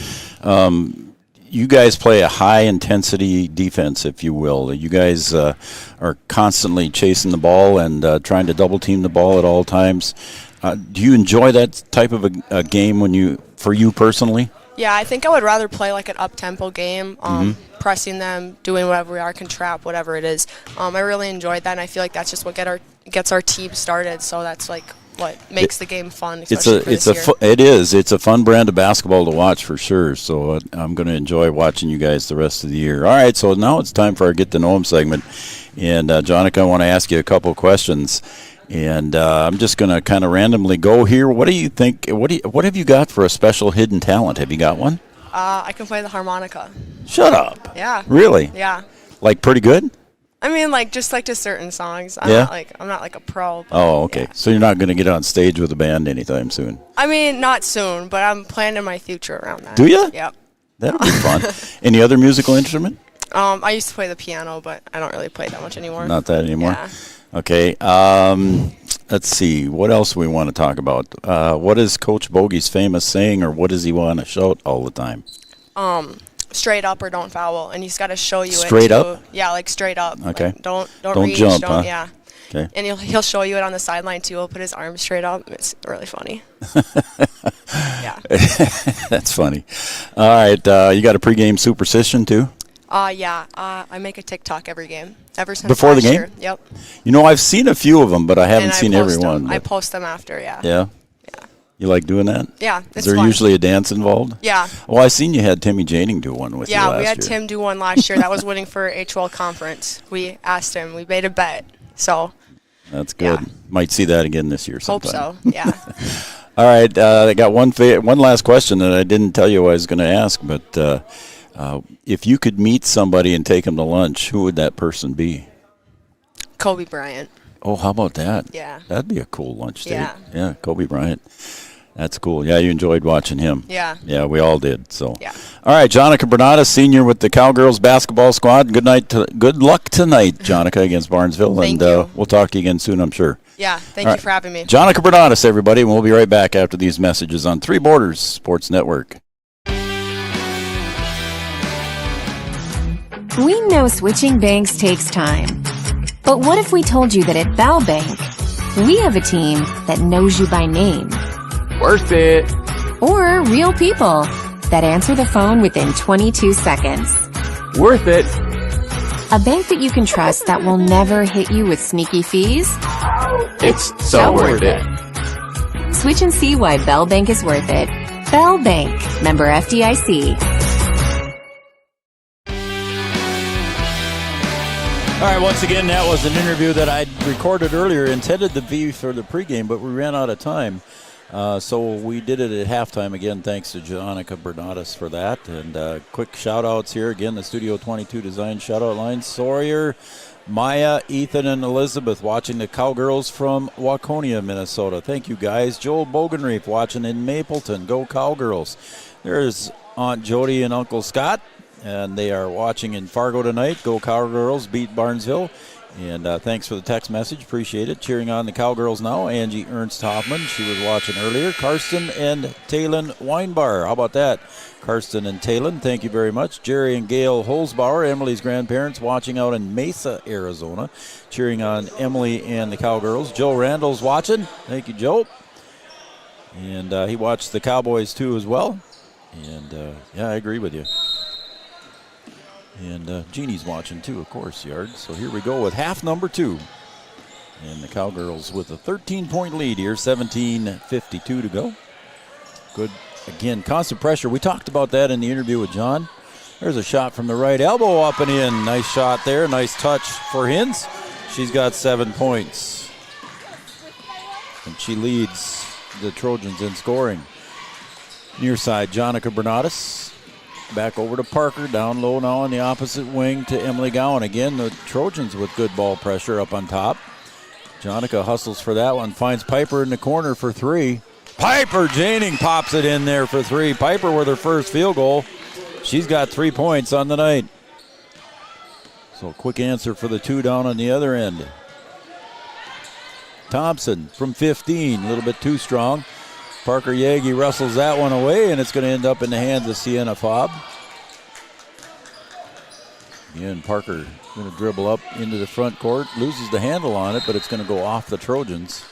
P: you guys play a high-intensity defense, if you will. You guys are constantly chasing the ball and trying to double-team the ball at all times. Do you enjoy that type of a game for you personally?
J: Yeah, I think I would rather play like an up-tempo game, pressing them, doing whatever we are, can trap, whatever it is. I really enjoyed that, and I feel like that's just what gets our team started. So that's like what makes the game fun. It's
P: a fun brand of basketball to watch for sure. So I'm going to enjoy watching you guys the rest of the year. All right, so now it's time for our Get to Know 'Em segment, and Jonica, I want to ask you a couple of questions. And I'm just going to kind of randomly go here. What do you think? What have you got for a special hidden talent? Have you got one?
J: I can play the harmonica.
P: Shut up.
J: Yeah.
P: Really?
J: Yeah.
P: Like pretty good?
J: I mean, like just like to certain songs. I'm not like a pro. But
P: Oh, okay.
J: Yeah.
P: So you're not going to get on stage with a band anytime soon?
J: I mean, not soon, but I'm planning my future around that.
P: Do you?
J: Yep.
P: That'll be fun. Any other musical instrument?
J: I used to play the piano, but I don't really play that much anymore.
P: Not that anymore?
J: Yeah.
P: Okay. Let's see. What else we want to talk about? What is Coach Bogey's famous saying, or what does he want to shout all the time?
J: Straight up or don't foul, and he's got to show you
P: Straight
J: it.
P: up?
J: Yeah, like straight up.
P: Okay.
J: Like, don't reach.
P: Jump,
J: don't.
P: huh?
J: Yeah.
P: Okay.
J: And he'll show you it on the sideline too. He'll put his arms straight up. It's really funny. Yeah.
P: That's funny. All right. You got a pregame superstition too?
J: Yeah. I make a TikTok every game. Ever since
P: Before the
J: last
P: game?
J: year. Yep.
P: You know, I've seen a few of them, but I haven't seen every one.
J: I post them after. Yeah.
P: Yeah. You like doing that?
J: Yeah,
P: Is
J: it's
P: there
J: fun.
P: usually a dance involved?
J: Yeah.
P: Well, I seen you had Timmy Janing do one with you last year.
J: Yeah, we had Tim do one last year. That was winning for H-Well conference. We asked him. We made a bet. So.
P: That's good. Yeah. Might see that again this year sometime.
J: Hope so. Yeah.
P: All right. I got one last question that I didn't tell you I was going to ask, but if you could meet somebody and take them to lunch, who would that person be?
J: Kobe Bryant.
P: Oh, how about that?
J: Yeah.
P: That'd be a cool lunch date.
J: Yeah.
P: Yeah, Kobe Bryant. That's cool. Yeah, you enjoyed watching him.
J: Yeah.
P: Yeah, we all did. So.
J: Yeah.
P: All right, Jonica Bernata, senior with the Cowgirls basketball squad. Good luck tonight, Jonica, against Barnesville.
J: Thank
P: and
J: you.
P: We'll talk to you again soon, I'm sure.
J: Yeah, thank you for having me.
P: Jonica Bernatis, everybody, and we'll be right back after these messages on Three Borders Sports Network.
K: We know switching banks takes time. But what if we told you that at Bell Bank, we have a team that knows you by name?
W: Worth it.
K: Or real people that answer the phone within 22 seconds.
W: Worth it.
K: A bank that you can trust that will never hit you with sneaky fees?
W: It's so worth it.
K: Switch and see why Bell Bank is worth it. Bell Bank, member FDIC.
P: All right, once again, that was an interview that I recorded earlier, intended to be for the pregame, but we ran out of time. So we did it at halftime again, thanks to Jonica Bernatis for that. And quick shout-outs here. Again, the Studio 22 Design shout-out line. Sawyer, Maya, Ethan, and Elizabeth watching the Cowgirls from Waconia, Minnesota. Thank you, guys. Joel Bogenreef watching in Mapleton. Go Cowgirls. There's Aunt Jody and Uncle Scott, and they are watching in Fargo tonight. Go Cowgirls, beat Barnesville. And thanks for the text message. Appreciate it. Cheering on the Cowgirls now. Angie Ernst Hoffman. She was watching earlier. Karsten and Talon Weinbar. How about that? Karsten and Talon, thank you very much. Jerry and Gail Holzbauer, Emily's grandparents, watching out in Mesa, Arizona. Cheering on Emily and the Cowgirls. Joe Randall's watching. Thank you, Joe. And he watched the Cowboys, too, as well. And, yeah, I agree with you. And Jeannie's watching, too, of course, Yard. So here we go with half number 2. And the Cowgirls with a 13-point lead here, 17:52 to go. Good, again, constant pressure. We talked about that in the interview with John. There's a shot from the right elbow up and in. Nice shot there. Nice touch for Hintz. She's got 7 points. And she leads the Trojans in scoring. Near side, Jonica Bernatis. Back over to Parker, down low now on the opposite wing to Emily Gowan. Again, the Trojans with good ball pressure up on top. Jonica hustles for that one, finds Piper in the corner for 3. Piper Janing pops it in there for 3. Piper with her first field goal. She's got 3 points on the night. So quick answer for the 2 down on the other end. Thompson from 15, a little bit too strong. Parker Yagi wrestles that one away, and it's going to end up in the hands of Sienna Fobb. Again, Parker going to dribble up into the front court, loses the handle on it, but it's going to go off the Trojans.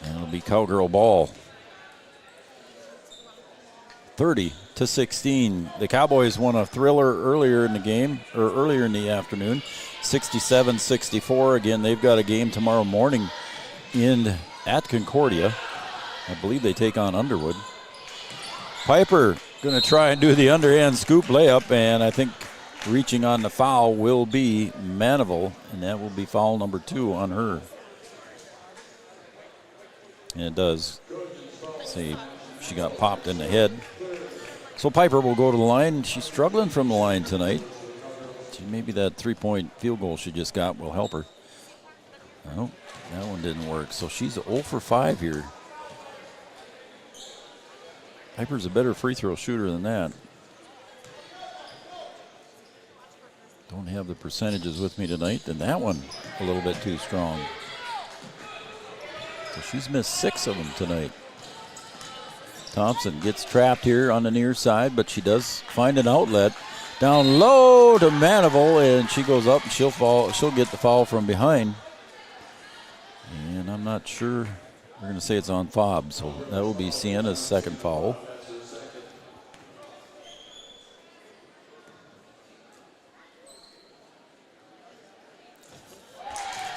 P: And it'll be Cowgirl ball. 30-16. The Cowboys won a thriller earlier in the game, or earlier in the afternoon, 67-64. Again, they've got a game tomorrow morning at Concordia. I believe they take on Underwood. Piper going to try and do the underhand scoop layup, and I think reaching on the foul will be Manival, and that will be foul number 2 on her. And it does. See, she got popped in the head. So Piper will go to the line. She's struggling from the line tonight. Maybe that 3-point field goal she just got will help her. No, that one didn't work. So she's 0 for 5 here. Piper's a better free throw shooter than that. Don't have the percentages with me tonight. And that one a little bit too strong. So she's missed 6 of them tonight. Thompson gets trapped here on the near side, but she does find an outlet. Down low to Manival, and she goes up and she'll fall. She'll get the foul from behind. And I'm not sure. We're going to say it's on Fobb, so that will be Sienna's second foul.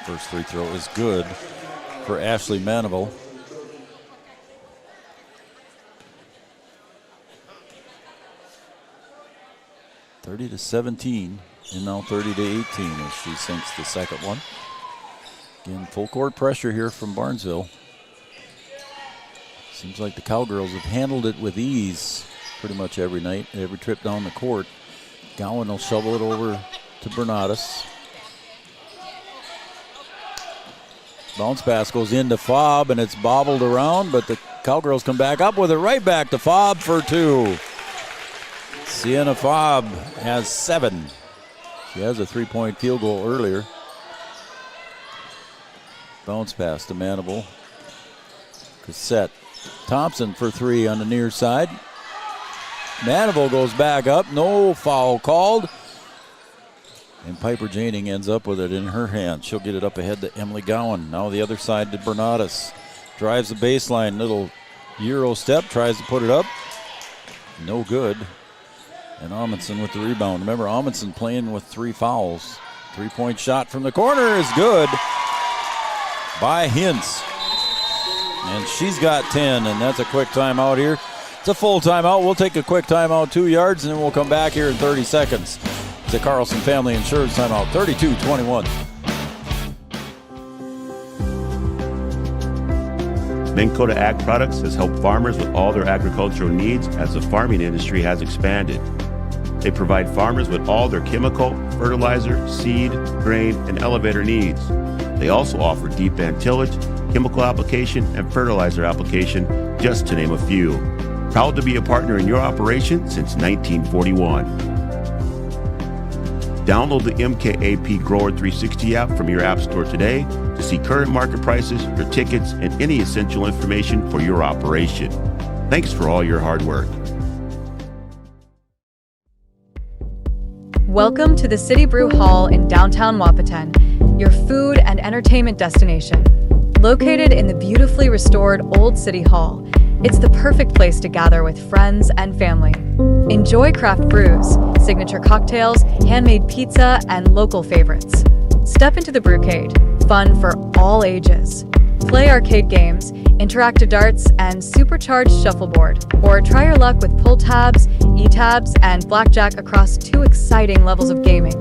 P: First free throw is good for Ashley Manival. (30-17) and now 30-18 as she sinks the second one. Again, full court pressure here from Barnesville. Seems like the Cowgirls have handled it with ease pretty much every night, every trip down the court. Gowan will shovel it over to Bernatus. Bounce pass goes into Fobb, and it's bobbled around, but the Cowgirls come back up with it right back to Fobb for 2. Sienna Fobb has 7. She has a 3-point field goal earlier. Bounce pass to Manival. Cassette. Thompson for 3 on the near side. Manival goes back up. No foul called. And Piper Janing ends up with it in her hand. She'll get it up ahead to Emily Gowan. Now the other side to Bernatus. Drives the baseline. Little Euro step. Tries to put it up. No good. And Amundsen with the rebound. Remember, Amundsen playing with 3 fouls. 3-point shot from the corner is good by Hintz. And she's got 10, and that's a quick timeout here. It's a full timeout. We'll take a quick timeout, 2 yards, and then we'll come back here in 30 seconds. It's a Carlson Family Insurance timeout, 32-21.
L: Minn Kota Ag Products has helped farmers with all their agricultural needs as the farming industry has expanded. They provide farmers with all their chemical, fertilizer, seed, grain, and elevator needs. They also offer deep band tillage, chemical application, and fertilizer application, just to name a few. Proud to be a partner in your operation since 1941. Download the MKAP Grower 360 app from your app store today to see current market prices, your tickets, and any essential information for your operation. Thanks for all your hard work.
M: Welcome to the City Brew Hall in downtown Wahpeton, your food and entertainment destination. Located in the beautifully restored Old City Hall, it's the perfect place to gather with friends and family. Enjoy craft brews, signature cocktails, handmade pizza, and local favorites. Step into the Brewcade, fun for all ages. Play arcade games, interactive darts, and supercharged shuffleboard. Or try your luck with pull tabs, e-tabs, and blackjack across 2 exciting levels of gaming.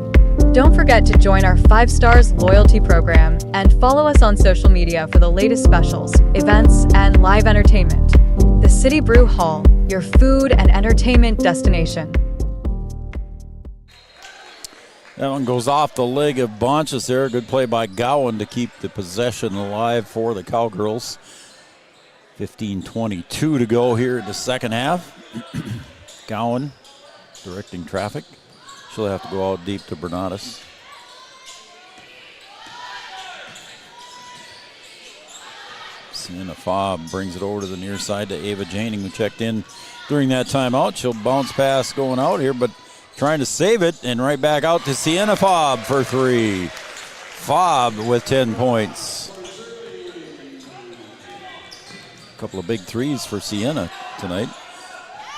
M: Don't forget to join our 5 Stars loyalty program and follow us on social media for the latest specials, events, and live entertainment. The City Brew Hall, your food and entertainment destination.
P: That one goes off the leg of Bonchus there. Good play by Gowan to keep the possession alive for the Cowgirls. 15:22 to go here in the second half. Gowan directing traffic. She'll have to go out deep to Bernatus. Sienna Fobb brings it over to the near side to Ava Janing, who checked in during that timeout. She'll bounce pass going out here, but trying to save it, and right back out to Sienna Fobb for 3. Fobb with 10 points. couple of big threes for Siena tonight.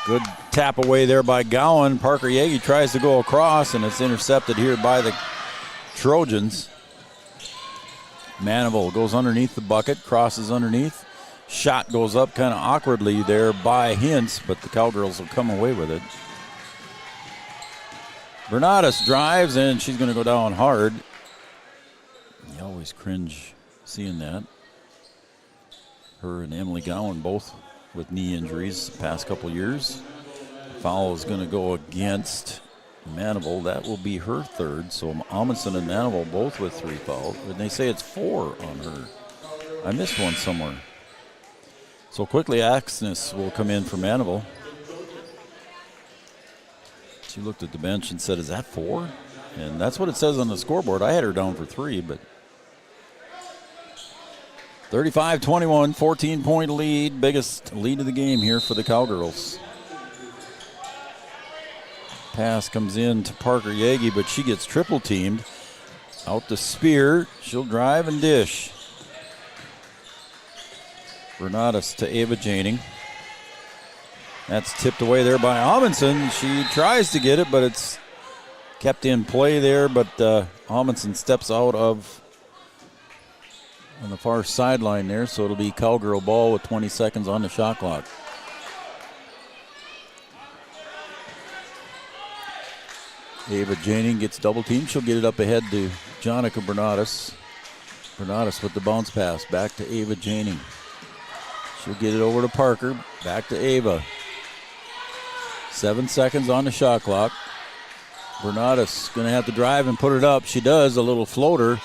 P: Good tap away there by Gowan. Parker Yagi tries to go across, and it's intercepted here by the Trojans. Manival goes underneath the bucket, crosses underneath. Shot goes up kind of awkwardly there by Hintz, but the Cowgirls will come away with it. Bernadas drives, and she's going to go down hard. You always cringe seeing that. Her and Emily Gowan both with knee injuries the past couple years. Foul is going to go against Manival. That will be her third. So Amundsen and Manival both with 3 fouls. And they say it's 4 on her. I missed one somewhere. So quickly, Axness will come in for Manival. She looked at the bench and said, "Is that 4?" And that's what it says on the scoreboard. I had her down for 3, but 35-21, 14-point lead. Biggest lead of the game here for the Cowgirls. Pass comes in to Parker Yagi, but she gets triple teamed. Out to Spear. She'll drive and dish. Bernadas to Ava Janing. That's tipped away there by Amundsen. She tries to get it, but it's kept in play there. But Amundsen steps out of on the far sideline there, so it'll be Cowgirl ball with 20 seconds on the shot clock. Ava Janing gets double teamed. She'll get it up ahead to Jonica Bernadas. Bernadas with the bounce pass back to Ava Janing. She'll get it over to Parker. Back to Ava. 7 seconds on the shot clock. Bernadas going to have to drive and put it up. She does, a little floater.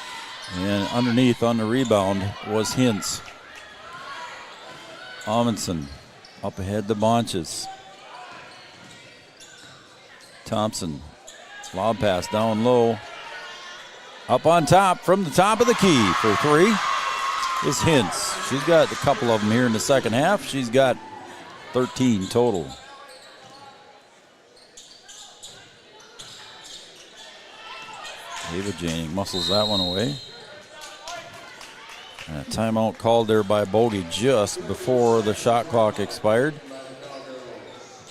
P: And underneath on the rebound was Hintz. Amundsen up ahead to Bonches. Thompson. Lob pass down low. Up on top from the top of the key for 3 is Hintz. She's got a couple of them here in the second half. She's got 13 total. Ava Janing muscles that one away. And a timeout called there by Bogey just before the shot clock expired.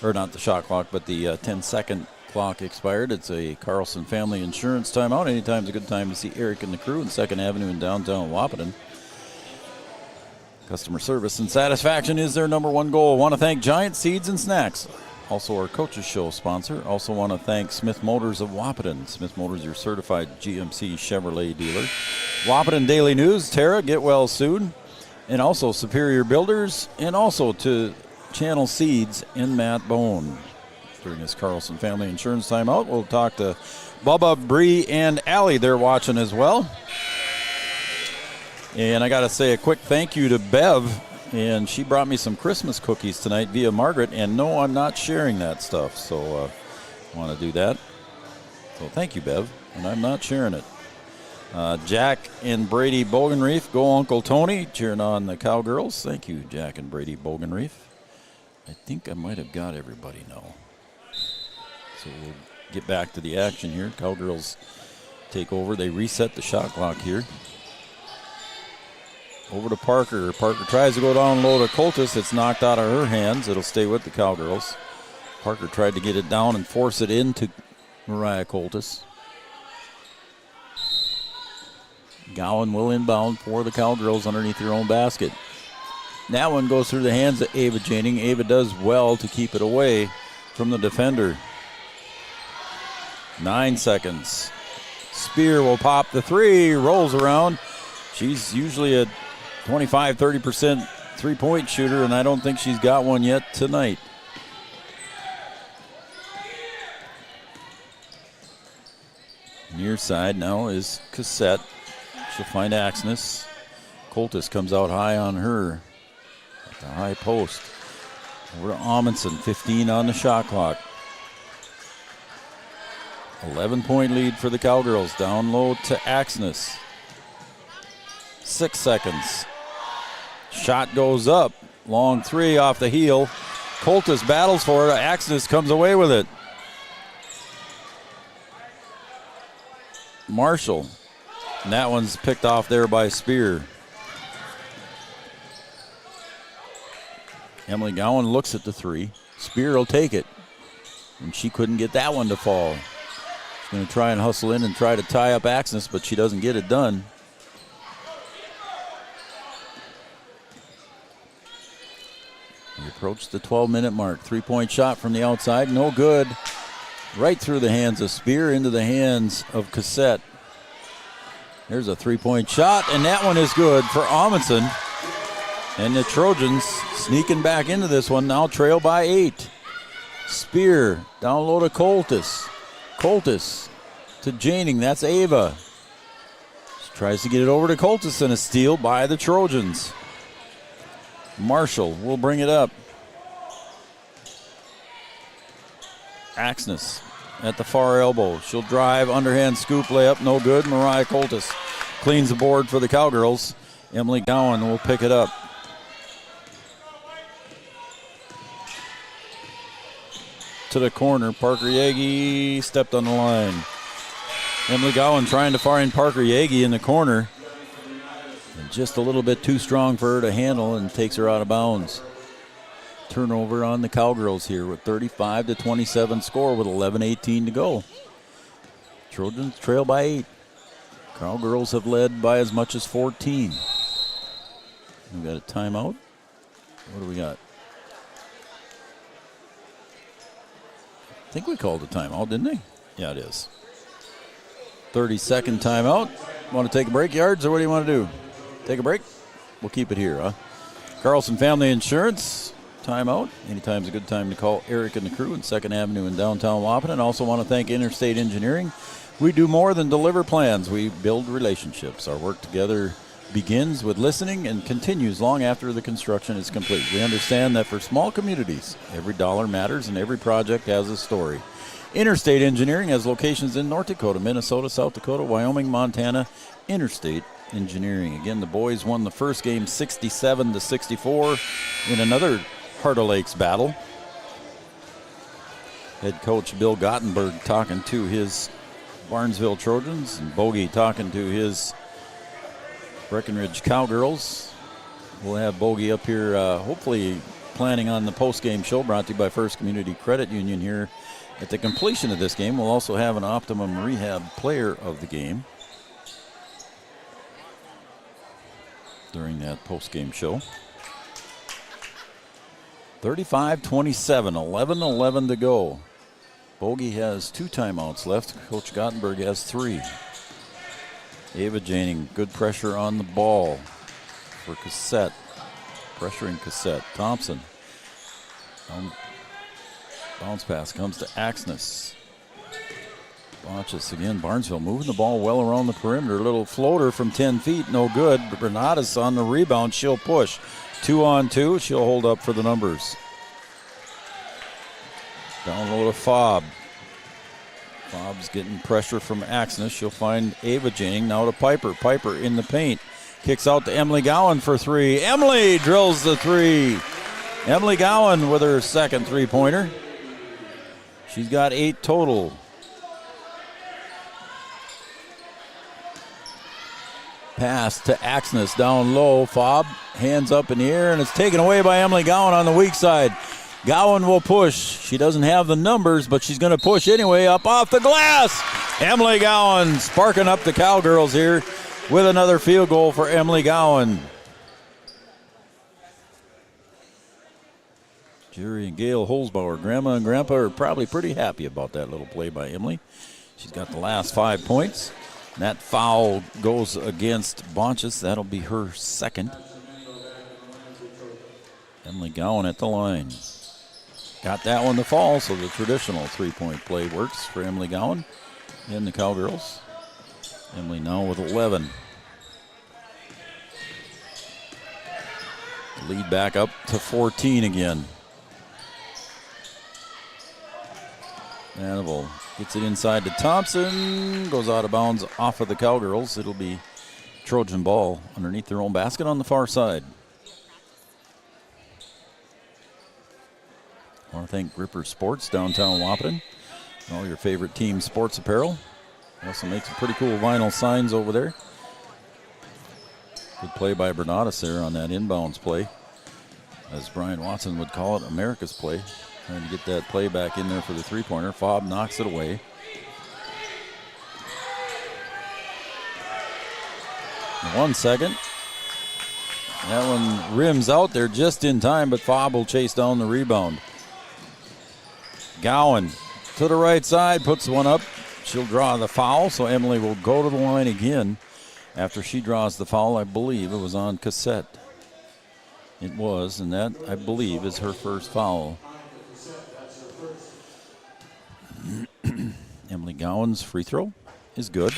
P: Or not the shot clock, but the 10-second clock expired. It's a Carlson Family Insurance timeout. Anytime's a good time to see Eric and the crew in 2nd Avenue in downtown Wahpeton. Customer service and satisfaction is their number one goal. Want to thank Giant Seeds and Snacks, also our Coaches Show sponsor. Also want to thank Smith Motors of Wahpeton. Smith Motors, your certified GMC Chevrolet dealer. Wahpeton Daily News, Tara, get well soon. And also Superior Builders, and also to Channel Seeds and Matt Bone. During this Carlson Family Insurance timeout, we'll talk to Bubba, Bree, and Allie. They're watching as well. And I got to say a quick thank you to Bev. And she brought me some Christmas cookies tonight via Margaret. And no, I'm not sharing that stuff. So I want to do that. So thank you, Bev. And I'm not sharing it. Jack and Brady Bogenreef. Go Uncle Tony. Cheering on the Cowgirls. Thank you, Jack and Brady Bogenreef. I think I might have got everybody now. So we'll get back to the action here. Cowgirls take over. They reset the shot clock here. Over to Parker. Parker tries to go down low to Coltis. It's knocked out of her hands. It'll stay with the Cowgirls. Parker tried to get it down and force it into Mariah Coltis. Gowan will inbound for the Cowgirls underneath their own basket. That one goes through the hands of Ava Janing. Ava does well to keep it away from the defender. 9 seconds. Spear will pop the 3, rolls around. She's usually a 25-30% three-point shooter, and I don't think she's got one yet tonight. Near side now is Cassette. She'll find Axness. Coltis comes out high on her at the high post. Over to Amundsen, 15 on the shot clock. 11-point lead for the Cowgirls. Down low to Axness. 6 seconds. Shot goes up. Long 3 off the heel. Coltis battles for it. Axness comes away with it. Marshall. And that one's picked off there by Spear. Emily Gowan looks at the 3. Spear will take it. And she couldn't get that one to fall. She's going to try and hustle in and try to tie up Axness, but she doesn't get it done. We approach the 12-minute mark. 3-point shot from the outside, no good. Right through the hands of Spear, into the hands of Cassette. There's a 3-point shot, and that one is good for Amundsen. And the Trojans sneaking back into this one, now trail by 8. Spear down low to Coltis. Coltis to Janing, that's Ava. She tries to get it over to Coltis, and a steal by the Trojans. Marshall will bring it up. Axness at the far elbow. She'll drive, underhand scoop layup, no good. Mariah Coltis cleans the board for the Cowgirls. Emily Gowan will pick it up. To the corner, Parker Yagi stepped on the line. Emily Gowan trying to find Parker Yagi in the corner. And just a little bit too strong for her to handle, and takes her out of bounds. Turnover on the Cowgirls here with 35-27 score with 11:18 to go. Trojans trail by 8. Cowgirls have led by as much as 14. We got a timeout. What do we got? I think we called a timeout, didn't they? Yeah, it is. 30-second timeout. Want to take a break, Yards, or what do you want to do? Take a break? We'll keep it here, huh? Carlson Family Insurance, timeout. Anytime's a good time to call Eric and the crew in 2nd Avenue in downtown Wapaton. Also want to thank Interstate Engineering. We do more than deliver plans. We build relationships. Our work together begins with listening and continues long after the construction is complete. We understand that for small communities, every dollar matters and every project has a story. Interstate Engineering has locations in North Dakota, Minnesota, South Dakota, Wyoming, Montana. Interstate Engineering. Again, the boys won the first game 67-64 in another Heart of Lakes battle. Head coach Bill Gottenberg talking to his Barnesville Trojans, and Bogey talking to his Breckenridge Cowgirls. We'll have Bogey up here, hopefully planning on the post-game show brought to you by First Community Credit Union here. At the completion of this game, we'll also have an Optimum Rehab player of the game during that post-game show. 35-27, 11-11 to go. Bogey has 2 timeouts left. Coach Gottenberg has 3. Ava Janing, good pressure on the ball for Cassette. Pressuring Cassette. Thompson. Bounce pass comes to Axness. Bonchus again. Barnesville moving the ball well around the perimeter. Little floater from 10 feet, no good. But Bernardis on the rebound. She'll push. 2-on-2. She'll hold up for the numbers. Down low to Fobb. Fobb's getting pressure from Axness. She'll find Ava Janing. Now to Piper. Piper in the paint. Kicks out to Emily Gowan for 3. Emily drills the 3. Emily Gowan with her second 3-pointer. She's got 8 total. Pass to Axness down low. Fobb, hands up in the air, and it's taken away by Emily Gowan on the weak side. Gowan will push. She doesn't have the numbers, but she's going to push anyway up off the glass. Emily Gowan sparking up the Cowgirls here with another field goal for Emily Gowan. Jerry and Gail Holzbauer, Grandma and Grandpa, are probably pretty happy about that little play by Emily. She's got the last 5 points. And that foul goes against Bonchus. That'll be her second. Emily Gowan at the line. Got that one to fall, so the traditional 3-point play works for Emily Gowan and the Cowgirls. Emily now with 11. Lead back up to 14 again. Manival gets it inside to Thompson. Goes out of bounds off of the Cowgirls. It'll be Trojan ball underneath their own basket on the far side. I want to thank Gripper Sports, downtown Wapaton. All your favorite team sports apparel. Also make some pretty cool vinyl signs over there. Good play by Bernardis there on that inbounds play. as Brian Watson would call it, America's play. Trying to get that play back in there for the three-pointer. Fobb knocks it away. In 1 second. That one rims out there just in time, but Fobb will chase down the rebound. Gowan to the right side, puts one up. She'll draw the foul, so Emily will go to the line again after she draws the foul. I believe it was on Cassette. It was, and that, I believe, is her first foul. Emily Gowan's free throw is good.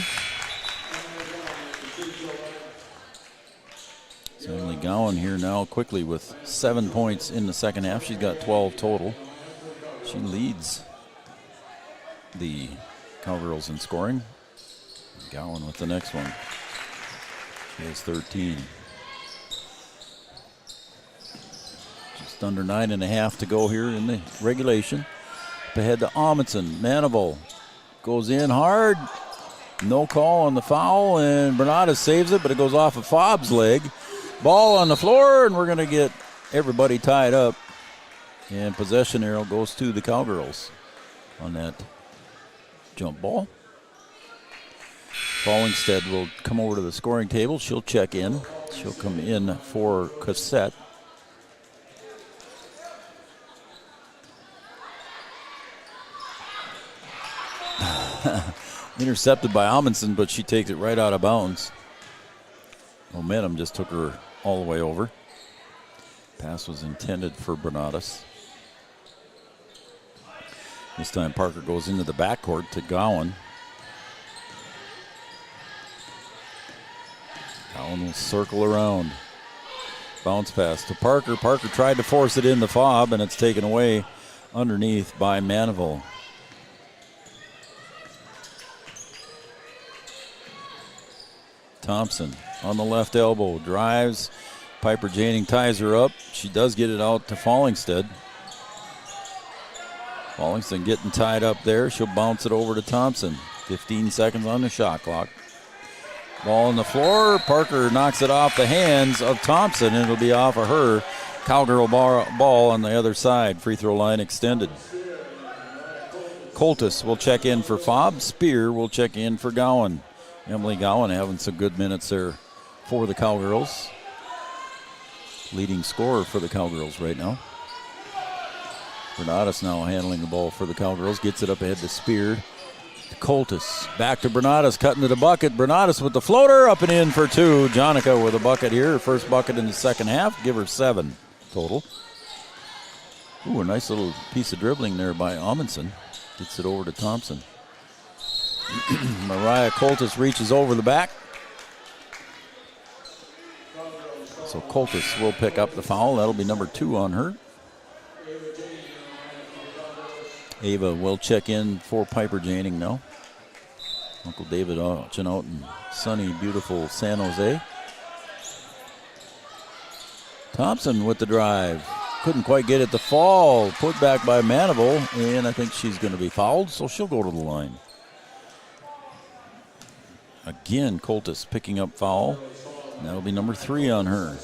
P: So Emily Gowan here now quickly with 7 points in the second half. She's got 12 total. She leads the Cowgirls in scoring. Gowan with the next one. She has 13. Just under 9.5 to go here in the regulation. Up ahead to Amundsen. Manival goes in hard. No call on the foul, and Bernarda saves it, but it goes off of Fobb's leg. Ball on the floor, and we're going to get everybody tied up. And possession arrow goes to the Cowgirls on that jump ball. Fallingstead will come over to the scoring table. She'll check in. She'll come in for Cassette. Intercepted by Amundsen, but she takes it right out of bounds. Momentum just took her all the way over. Pass was intended for Bernadas. This time Parker goes into the backcourt to Gowan. Gowan will circle around. Bounce pass to Parker. Parker tried to force it in the Fobb, and it's taken away underneath by Manival. Thompson on the left elbow, drives. Piper Janing ties her up. She does get it out to Fallingstead. Fallingstead getting tied up there. She'll bounce it over to Thompson. 15 seconds on the shot clock. Ball on the floor. Parker knocks it off the hands of Thompson, and it'll be off of her. Cowgirl ball on the other side. Free throw line extended. Coltis will check in for Fobb. Spear will check in for Gowan. Emily Gowan having some good minutes there for the Cowgirls. Leading scorer for the Cowgirls right now. Bernadas now handling the ball for the Cowgirls. Gets it up ahead to Spear. To Coltis. Back to Bernadas, cutting to the bucket. Bernadas with the floater, up and in for two. Jonica with a bucket here. Her first bucket in the second half. Give her 7 total. Ooh, a nice little piece of dribbling there by Amundsen. Gets it over to Thompson. Mariah Coltis reaches over the back. So Coltis will pick up the foul. That'll be number 2 on her. Ava will check in for Piper Janing now. Uncle David watching out in sunny, beautiful San Jose. Thompson with the drive. Couldn't quite get it to fall. Put back by Manival, and I think she's going to be fouled, so she'll go to the line. Again, Coltis picking up foul. And that'll be number 3 on her.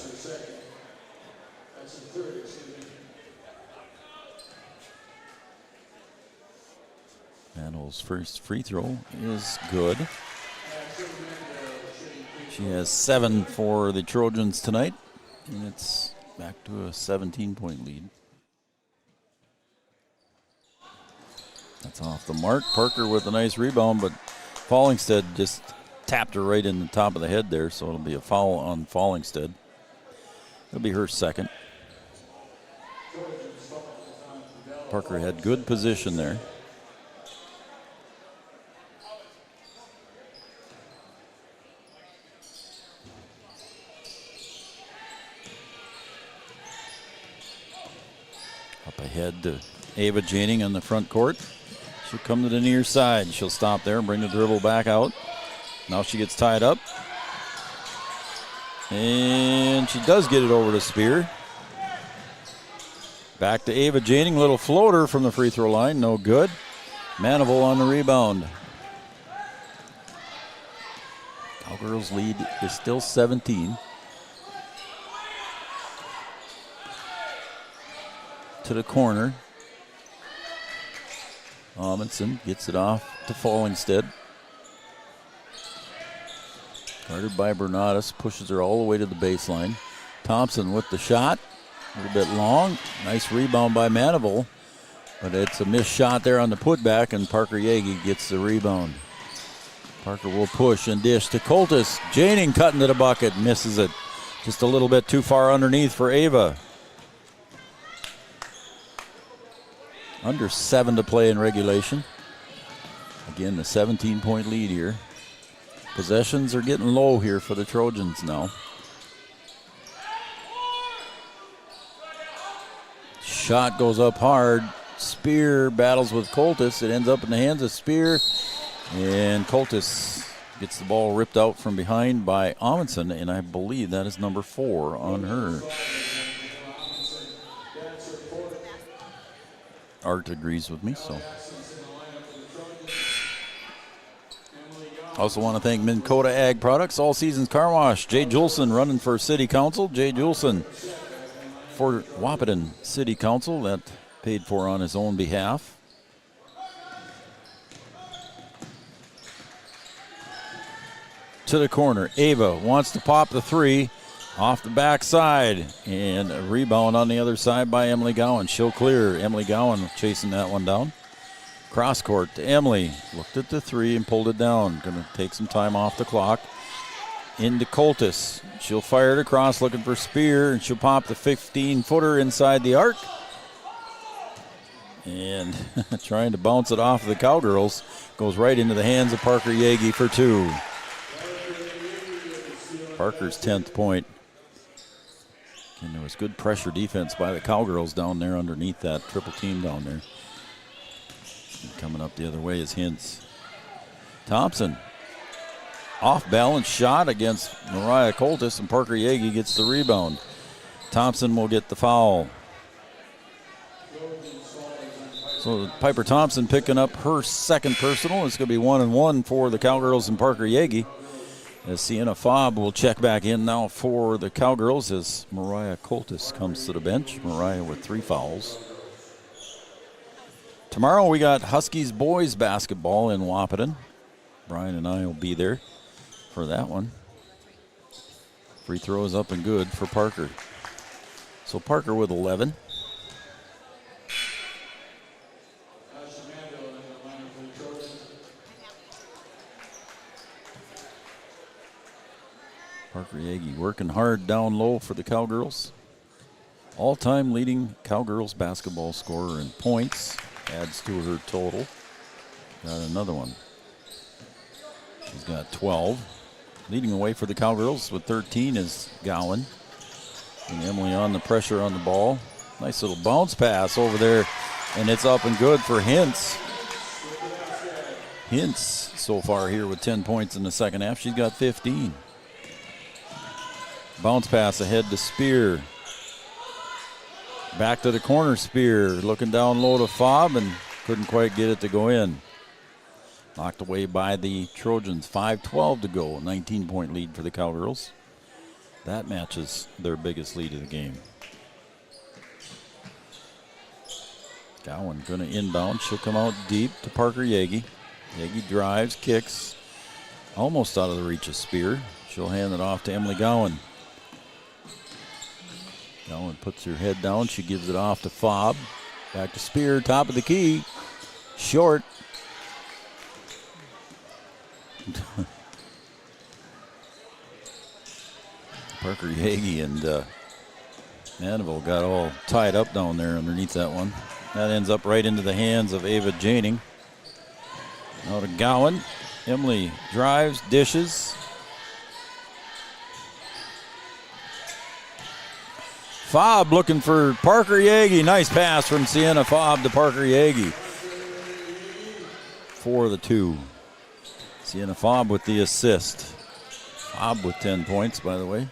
P: Manival's first free throw is good. She has 7 for the Trojans tonight, and it's back to a 17-point lead. That's off the mark. Parker with a nice rebound, but Fallingstead just tapped her right in the top of the head there, so it'll be a foul on Fallingstead. It'll be her second. Parker had good position there. Up ahead to Ava Janing on the front court. She'll come to the near side. She'll stop there and bring the dribble back out. Now she gets tied up. And she does get it over to Spear. Back to Ava Janing. Little floater from the free throw line. No good. Manival on the rebound. Cowgirls lead is still 17. to the corner. Amundsen gets it off to Fallingstead. Guarded by Bernatus, pushes her all the way to the baseline. Thompson with the shot, a little bit long. Nice rebound by Manival, but it's a missed shot there on the putback, and Parker Yagi gets the rebound. Parker will push and dish to Coltis. Janing cutting to the bucket, misses it. Just a little bit too far underneath for Ava. Under 7 to play in regulation. Again, the 17-point lead here. Possessions are getting low here for the Trojans now. Shot goes up hard. Spear battles with Coltis. It ends up in the hands of Spear. And Coltis gets the ball ripped out from behind by Amundsen, and I believe that is number 4 on her. Art agrees with me, so. Also want to thank Minn Kota Ag Products, All Seasons Car Wash. Jay Juleson running for City Council. Jay Juleson for Wahpeton City Council. That paid for on his own behalf. To the corner. Ava wants to pop the 3 off the backside. And a rebound on the other side by Emily Gowan. She'll clear. Emily Gowan chasing that one down. Cross court to Emily. Looked at the 3 and pulled it down. Going to take some time off the clock. Into Coltis. She'll fire it across looking for Spear, and she'll pop the 15-footer inside the arc. And trying to bounce it off of the Cowgirls. Goes right into the hands of Parker Yagi for 2. Parker's 10th point. And there was good pressure defense by the Cowgirls down there underneath that triple team down there. And coming up the other way is Hintz. Thompson. Off balance shot against Mariah Coltis, and Parker Yagi gets the rebound. Thompson will get the foul. So Piper Thompson picking up her second personal. It's going to be 1-1 for the Cowgirls and Parker Yagi. As Sienna Fobb will check back in now for the Cowgirls as Mariah Coltis comes to the bench. Mariah with 3 fouls. Tomorrow we got Huskies boys basketball in Wahpeton. Brian and I will be there for that one. Free throws up and good for Parker. So Parker with 11. Parker Yagi working hard down low for the Cowgirls. All-time leading Cowgirls basketball scorer in points. Adds to her total. Got another one. She's got 12. Leading away for the Cowgirls with 13 is Gowan. And Emily on the pressure on the ball. Nice little bounce pass over there. And it's up and good for Hintz. Hintz so far here with 10 points in the second half. She's got 15. Bounce pass ahead to Spear. Back to the corner, Spear. Looking down low to Fobb and couldn't quite get it to go in. Knocked away by the Trojans. 5:12 to go. 19-point lead for the Cowgirls. That matches their biggest lead of the game. Gowan going to inbound. She'll come out deep to Parker Yagi. Yagi drives, kicks. Almost out of the reach of Spear. She'll hand it off to Emily Gowan. Gowan puts her head down. She gives it off to Fobb. Back to Spear, top of the key. Short. Parker Yagi and Mandeville got all tied up down there underneath that one. That ends up right into the hands of Ava Janing. Now to Gowan. Emily drives, dishes. Fobb looking for Parker Yagi. Nice pass from Sienna Fobb to Parker Yagi. For the 2. Sienna Fobb with the assist. Fobb with 10 points, by the way.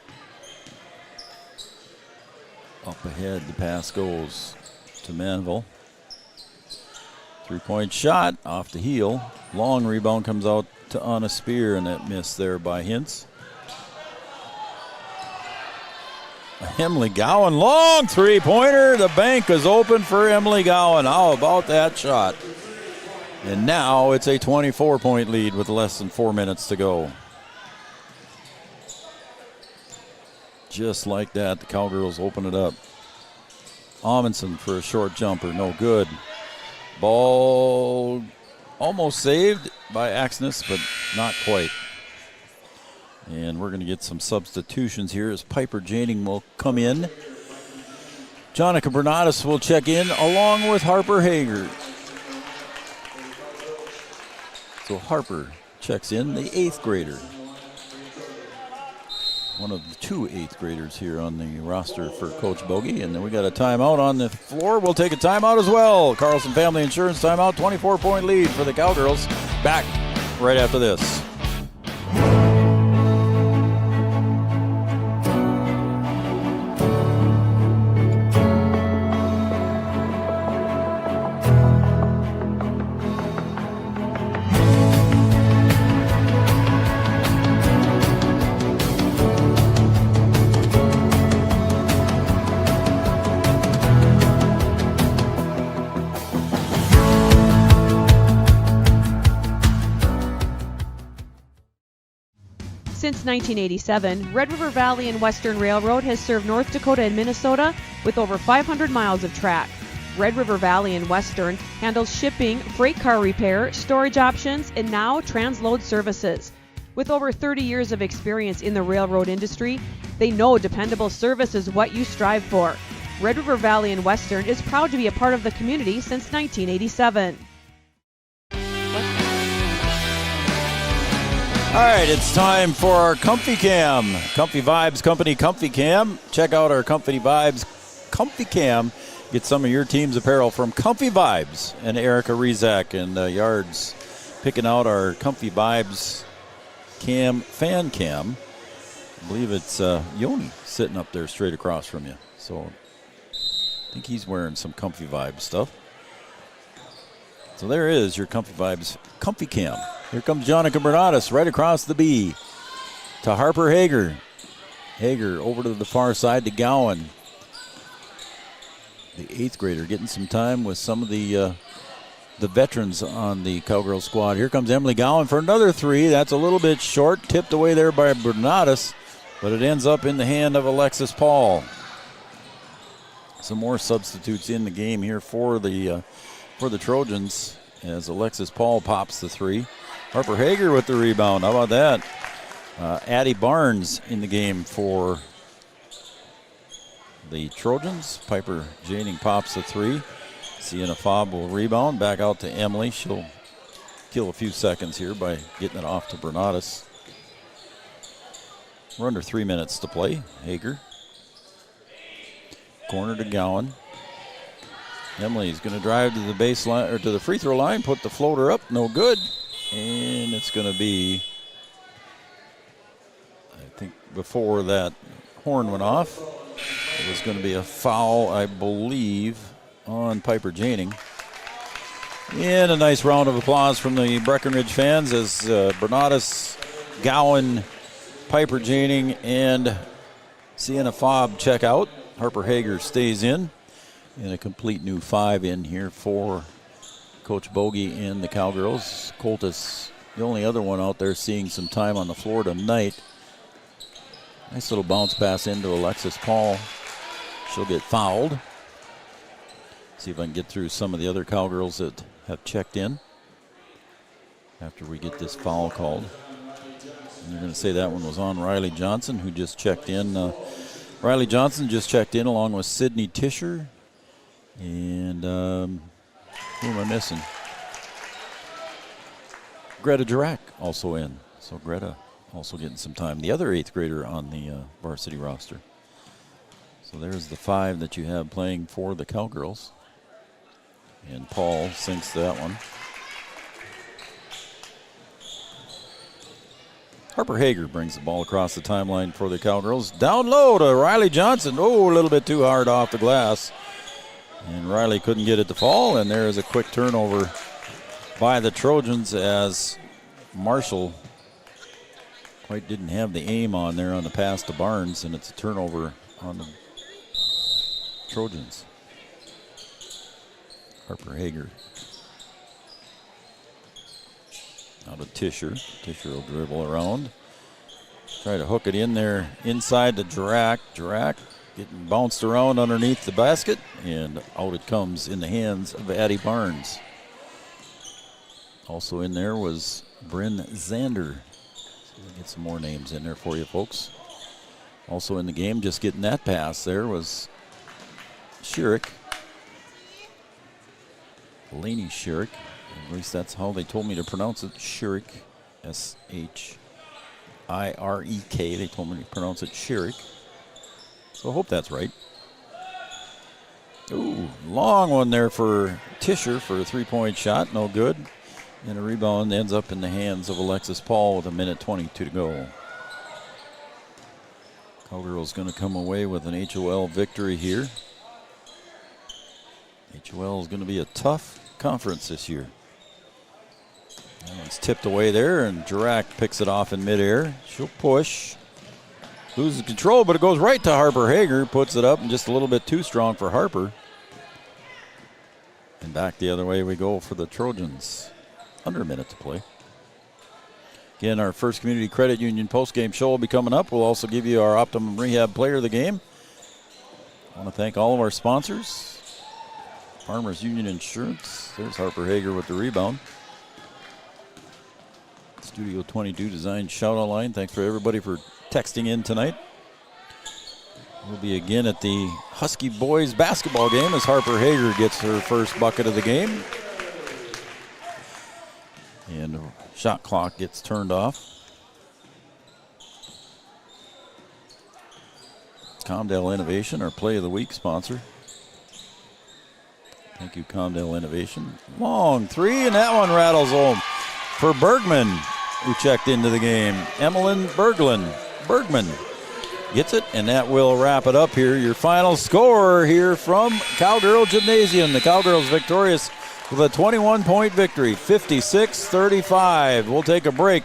P: Up ahead, the pass goes to Manville. 3-point shot off the heel. Long rebound comes out to Anna Spear, and that miss there by Hintz. Emily Gowan, long three-pointer. The bank is open for Emily Gowan. How about that shot? And now it's a 24-point lead with less than 4 minutes to go. Just like that, the Cowgirls open it up. Amundsen for a short jumper, no good. Ball almost saved by Axness, but not quite. And we're going to get some substitutions here as Piper Janing will come in. Jonica Bernatus will check in along with Harper Hager. So Harper checks in, the 8th grader. One of the 2 8th graders here on the roster for Coach Bogey. And then we got a timeout on the floor. We'll take a timeout as well. Carlson Family Insurance timeout, 24-point lead for the Cowgirls. Back right after this.
F: Since 1987, Red River Valley and Western Railroad has served North Dakota and Minnesota with over 500 miles of track. Red River Valley and Western handles shipping, freight car repair, storage options, and now transload services. With over 30 years of experience in the railroad industry, they know dependable service is what you strive for. Red River Valley and Western is proud to be a part of the community since 1987.
P: All right, it's time for our Comfy Cam. Comfy Vibes Company Comfy Cam. Check out our Comfy Vibes Comfy Cam. Get some of your team's apparel from Comfy Vibes and Erica Rezak and Yards picking out our Comfy Vibes Cam fan cam. I believe it's Yoni sitting up there straight across from you. So I think he's wearing some Comfy Vibes stuff. So there is your Comfy Vibes Comfy Cam. Here comes Jonica Bernatus right across the B to Harper Hager. Hager over to the far side to Gowan. The 8th grader getting some time with some of the veterans on the Cowgirl squad. Here comes Emily Gowan for another 3. That's a little bit short. Tipped away there by Bernatus, but it ends up in the hand of Alexis Paul. Some more substitutes in the game here for the Trojans as Alexis Paul pops the 3. Harper Hager with the rebound. How about that? Addie Barnes in the game for the Trojans. Piper Janing pops the 3. Sienna Fobb will rebound. Back out to Emily. She'll kill a few seconds here by getting it off to Bernatus. We're under 3 minutes to play. Hager. Corner to Gowan. Emily's going to drive to the baseline or to the free throw line. Put the floater up. No good. And it's going to be, I think before that horn went off, it was going to be a foul, I believe, on Piper Janing. And a nice round of applause from the Breckenridge fans as Bernatus, Gowan, Piper Janing, and Sienna Fobb check out. Harper Hager stays in. And a complete new 5 in here for Coach Bogey and the Cowgirls. Coltis, the only other one out there seeing some time on the floor tonight. Nice little bounce pass into Alexis Paul. She'll get fouled. See if I can get through some of the other Cowgirls that have checked in after we get this foul called. And you're going to say that one was on Riley Johnson, who just checked in. Riley Johnson just checked in along with Sydney Tischer. And who am I missing? Greta Durack also in. So Greta also getting some time. The other 8th grader on the varsity roster. So there's the 5 that you have playing for the Cowgirls. And Paul sinks that one. Harper Hager brings the ball across the timeline for the Cowgirls. Down low to Riley Johnson. Oh, a little bit too hard off the glass. And Riley couldn't get it to fall, and there is a quick turnover by the Trojans as Marshall quite didn't have the aim on there on the pass to Barnes, and it's a turnover on the Trojans. Harper Hager. Now to Tischer. Tischer will dribble around. Try to hook it in there inside to Drac. Drac getting bounced around underneath the basket, and out it comes in the hands of Addie Barnes. Also in there was Bryn Zander. So we'll get some more names in there for you folks. Also in the game, just getting that pass there was Schirik. Laney Schirik. At least that's how they told me to pronounce it. Schirik. S-H-I-R-E-K. They told me to pronounce it Schirik. So I hope that's right. Ooh, long one there for Tischer for a three-point shot. No good. And a rebound ends up in the hands of Alexis Paul with 1:22 to go. Cowgirls going to come away with an HOL victory here. HOL is going to be a tough conference this year. That one's tipped away there, and Drac picks it off in midair. She'll push. Loses control, but it goes right to Harper Hager. Puts it up, and just a little bit too strong for Harper. And back the other way we go for the Trojans. Under a minute to play. Again, our First Community Credit Union postgame show will be coming up. We'll also give you our Optimum Rehab Player of the Game. I want to thank all of our sponsors. Farmers Union Insurance. There's Harper Hager with the rebound. Studio 22 Design shout-out line. Thanks for everybody for texting in tonight. We'll be again at the Husky boys basketball game as Harper Hager gets her first bucket of the game. And the shot clock gets turned off. Comdale Innovation, our Play of the Week sponsor. Thank you, Comdale Innovation. Long three, and that one rattles home for Bergman, who checked into the game. Emmeline Bergman gets it, and that will wrap it up here. Your final score here from Cowgirl Gymnasium. The Cowgirls victorious with a 21-point victory, 56-35. We'll take a break.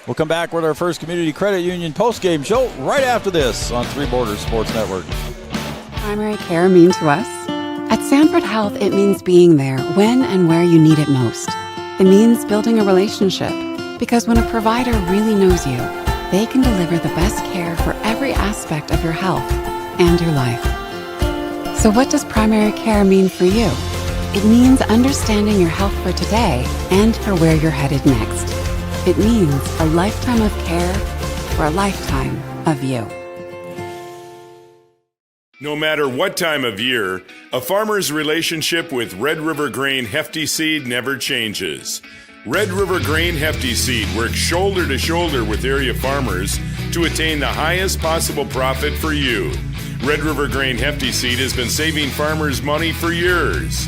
P: We'll come back with our First Community Credit Union postgame show right after this on Three Borders Sports Network.
N: Primary care mean to us? At Sanford Health, it means being there when and where you need it most. It means building a relationship, because when a provider really knows you, they can deliver the best care for every aspect of your health and your life. So what does primary care mean for you? It means understanding your health for today and for where you're headed next. It means a lifetime of care for a lifetime of you.
H: No matter what time of year, a farmer's relationship with Red River Grain Hefty Seed never changes. Red River Grain Hefty Seed works shoulder to shoulder with area farmers to attain the highest possible profit for you. Red River Grain Hefty Seed has been saving farmers money for years.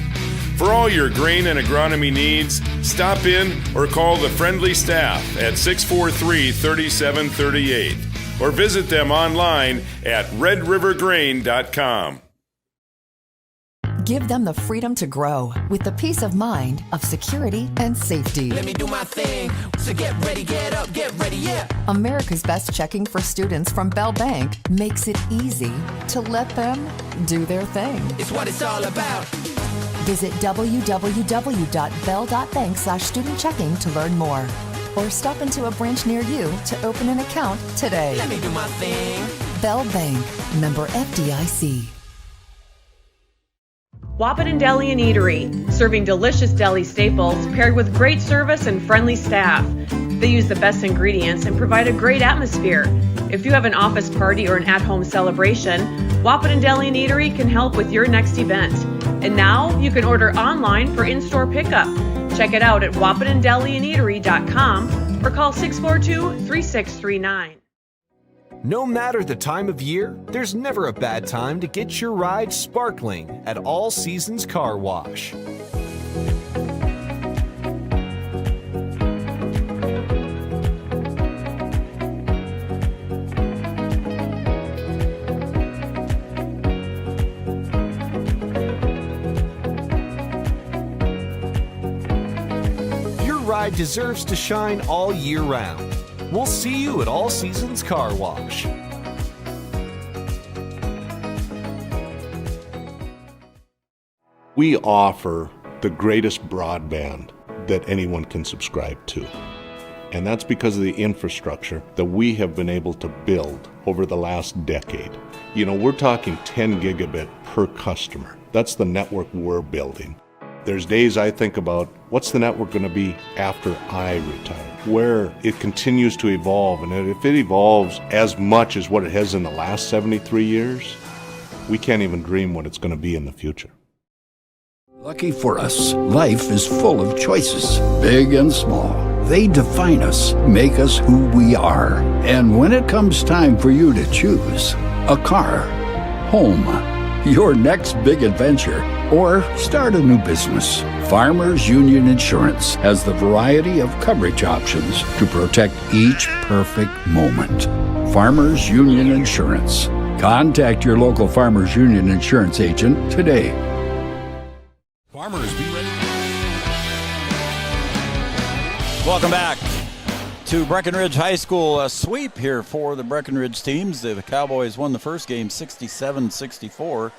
H: For all your grain and agronomy needs, stop in or call the friendly staff at 643-3738 or visit them online at redrivergrain.com.
O: Give them the freedom to grow with the peace of mind of security and safety.
Q: Let me do my thing. So get ready, get up, get ready, yeah.
O: America's Best Checking for Students from Bell Bank makes it easy to let them do their thing.
Q: It's what it's all about.
O: Visit www.bell.bank/student-checking to learn more. Or stop into a branch near you to open an account today.
Q: Let me do my thing.
O: Bell Bank, member FDIC.
F: Wahpeton Deli and Eatery, serving delicious deli staples paired with great service and friendly staff. They use the best ingredients and provide a great atmosphere. If you have an office party or an at-home celebration, Wahpeton Deli and Eatery can help with your next event. And now you can order online for in-store pickup. Check it out at wahpetondeliandeatery.com or call 642-3639.
I: No matter the time of year, there's never a bad time to get your ride sparkling at All Seasons Car Wash. Your ride deserves to shine all year round. We'll see you at All Seasons Car Wash.
R: We offer the greatest broadband that anyone can subscribe to. And that's because of the infrastructure that we have been able to build over the last decade. You know, we're talking 10 gigabit per customer. That's the network we're building. There's days I think about, what's the network going to be after I retire? Where it continues to evolve, and if it evolves as much as what it has in the last 73 years, we can't even dream what it's going to be in the future.
S: Lucky for us, life is full of choices, big and small. They define us, make us who we are. And when it comes time for you to choose, a car, home, your next big adventure, or start a new business, Farmers Union Insurance has the variety of coverage options to protect each perfect moment. Farmers Union Insurance. Contact your local Farmers Union Insurance agent today.
I: Farmers, be ready.
P: Welcome back to Breckenridge High School. A sweep here for the Breckenridge teams. The Cowboys won the first game 67-64,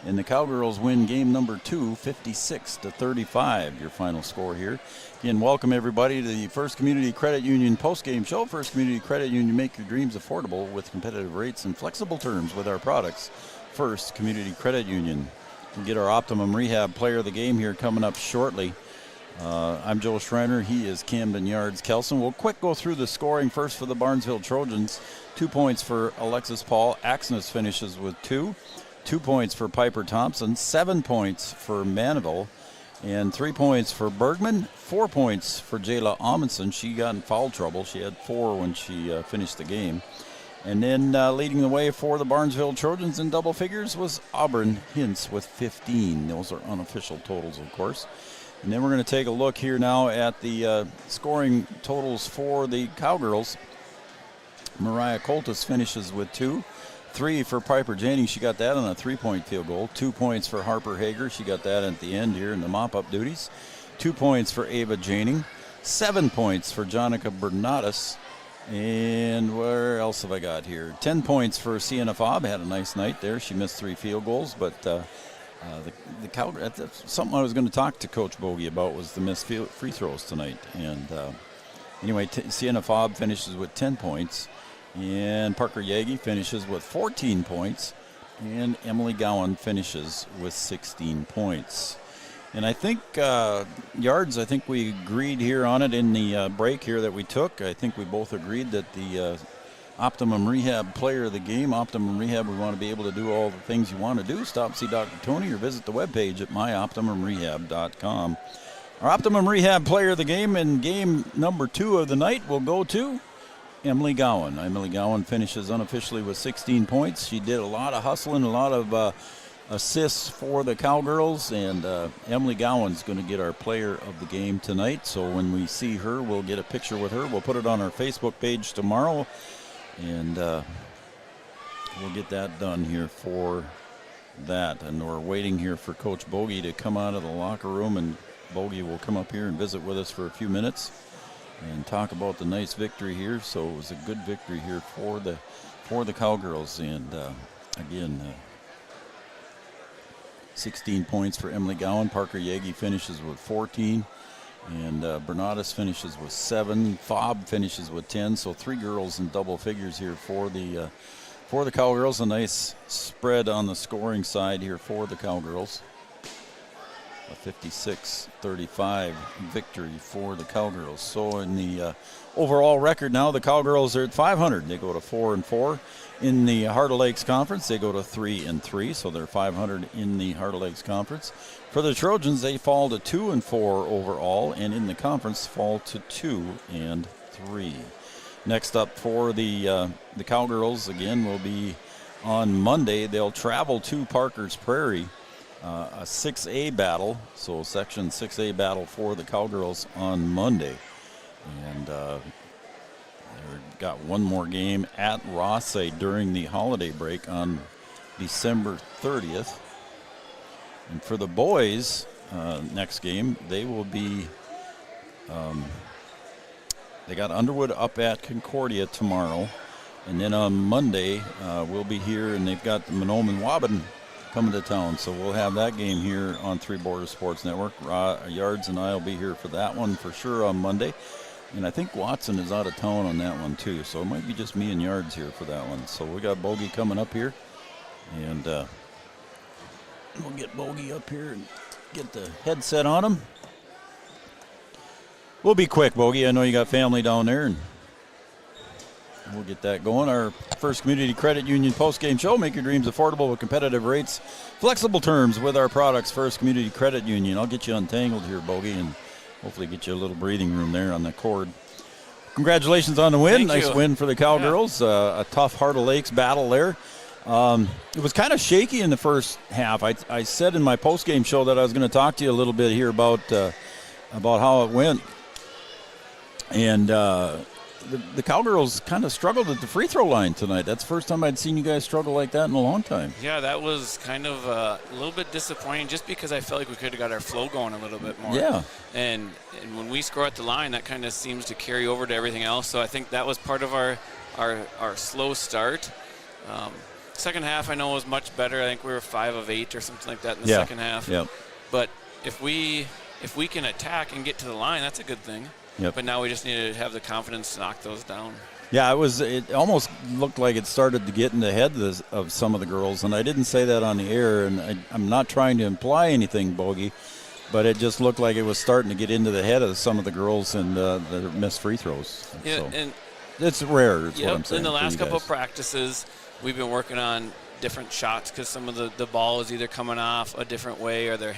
P: and the Cowgirls win game number 2 56-35. Your final score here. Again, welcome everybody to the First Community Credit Union postgame show. First Community Credit Union, make your dreams affordable with competitive rates and flexible terms with our products. First Community Credit Union. We'll get our Optimum Rehab Player of the Game here coming up shortly. I'm Joe Schreiner. He is Camden Yards Kelson. We'll quick go through the scoring first for the Barnesville Trojans. 2 points for Alexis Paul. Axness finishes with 2. 2 points for Piper Thompson. 7 points for Manville. And 3 points for Bergman. 4 points for Jayla Amundsen. She got in foul trouble. She had 4 when she finished the game. And then leading the way for the Barnesville Trojans in double figures was Auburn Hintz with 15. Those are unofficial totals, of course. And then we're going to take a look here now at the scoring totals for the Cowgirls. Mariah Coltis finishes with 2. 3 for Piper Janey. She got that on a 3-point field goal. 2 points for Harper Hager. She got that at the end here in the mop-up duties. 2 points for Ava Janing. 7 points for Jonica Bernatus. And where else have I got here? 10 points for Sienna Fobb. Had a nice night there. She missed 3 field goals, but the something I was going to talk to Coach Bogey about was the missed free throws tonight. And anyway, Sienna Fobb finishes with 10 points, and Parker Yagi finishes with 14 points, and Emily Gowan finishes with 16 points. And I think, Yards, I think we agreed here on it in the break here that we took. I think we both agreed that the Optimum Rehab Player of the Game, Optimum Rehab, we want to be able to do all the things you want to do. Stop, see Dr. Tony, or visit the webpage at myoptimumrehab.com. Our Optimum Rehab Player of the Game in game number 2 of the night will go to Emily Gowan. Emily Gowan finishes unofficially with 16 points. She did a lot of hustling, a lot of assists for the Cowgirls, and Emily Gowan's going to get our Player of the Game tonight. So when we see her, we'll get a picture with her. We'll put it on our Facebook page tomorrow. And we'll get that done here for that. And we're waiting here for Coach Bogey to come out of the locker room, and Bogey will come up here and visit with us for a few minutes and talk about the nice victory here. So it was a good victory here for the Cowgirls. And again, 16 points for Emily Gowan. Parker Yagi finishes with 14. And Bernatus finishes with 7. Fobb finishes with 10. So 3 girls in double figures here for the Cowgirls. A nice spread on the scoring side here for the Cowgirls. A 56-35 victory for the Cowgirls. So in the overall record now, the Cowgirls are at 500. They go to 4-4. In the Heart of Lakes Conference, they go to 3-3. So they're 500 in the Heart of Lakes Conference. For the Trojans, they fall to 2-4 overall, and in the conference fall to 2-3. Next up for the Cowgirls again will be on Monday. They'll travel to Parker's Prairie, a 6A battle, so Section 6A battle for the Cowgirls on Monday, and they've got one more game at Rothsay during the holiday break on December 30th. And for the boys, next game, they will be, they got Underwood up at Concordia tomorrow. And then on Monday, we'll be here, and they've got the Mahnomen-Waban coming to town. So we'll have that game here on Three Borders Sports Network. Yards and I will be here for that one for sure on Monday. And I think Watson is out of town on that one too. So it might be just me and Yards here for that one. So we got Bogey coming up here. And we'll get Bogey up here and get the headset on him. We'll be quick, Bogey. I know you got family down there, and we'll get that going. Our First Community Credit Union post-game show. Make your dreams affordable with competitive rates, flexible terms with our products. First Community Credit Union. I'll get you untangled here, Bogey, and hopefully get you a little breathing room there on the cord. Congratulations on the win. Nice win for the Cowgirls. A tough Heart of Lakes battle there. It was kind of shaky in the first half. I said in my post-game show that I was going to talk to you a little bit here about how it went. And the Cowgirls kind of struggled at the free throw line tonight. That's the first time I'd seen you guys struggle like that in a long time.
C: Yeah, that was kind of a little bit disappointing just because I felt like we could have got our flow going a little bit more.
P: Yeah.
C: And when we score at the line, that kind of seems to carry over to everything else. So I think that was part of our slow start. Second half I know was much better. I think we were 5 of 8 or something like that in the second half.
P: Yep.
C: But if we can attack and get to the line, that's a good thing.
P: Yep.
C: But now we just need to have the confidence to knock those down.
P: Yeah, it almost looked like it started to get in the head of some of the girls, and I didn't say that on the air, and I'm not trying to imply anything, Bogey, but it just looked like it was starting to get into the head of some of the girls and their missed free throws.
C: Yeah,
P: so
C: and
P: it's rare, is what I'm saying.
C: In the last couple of practices, we've been working on different shots because some of the ball is either coming off a different way or their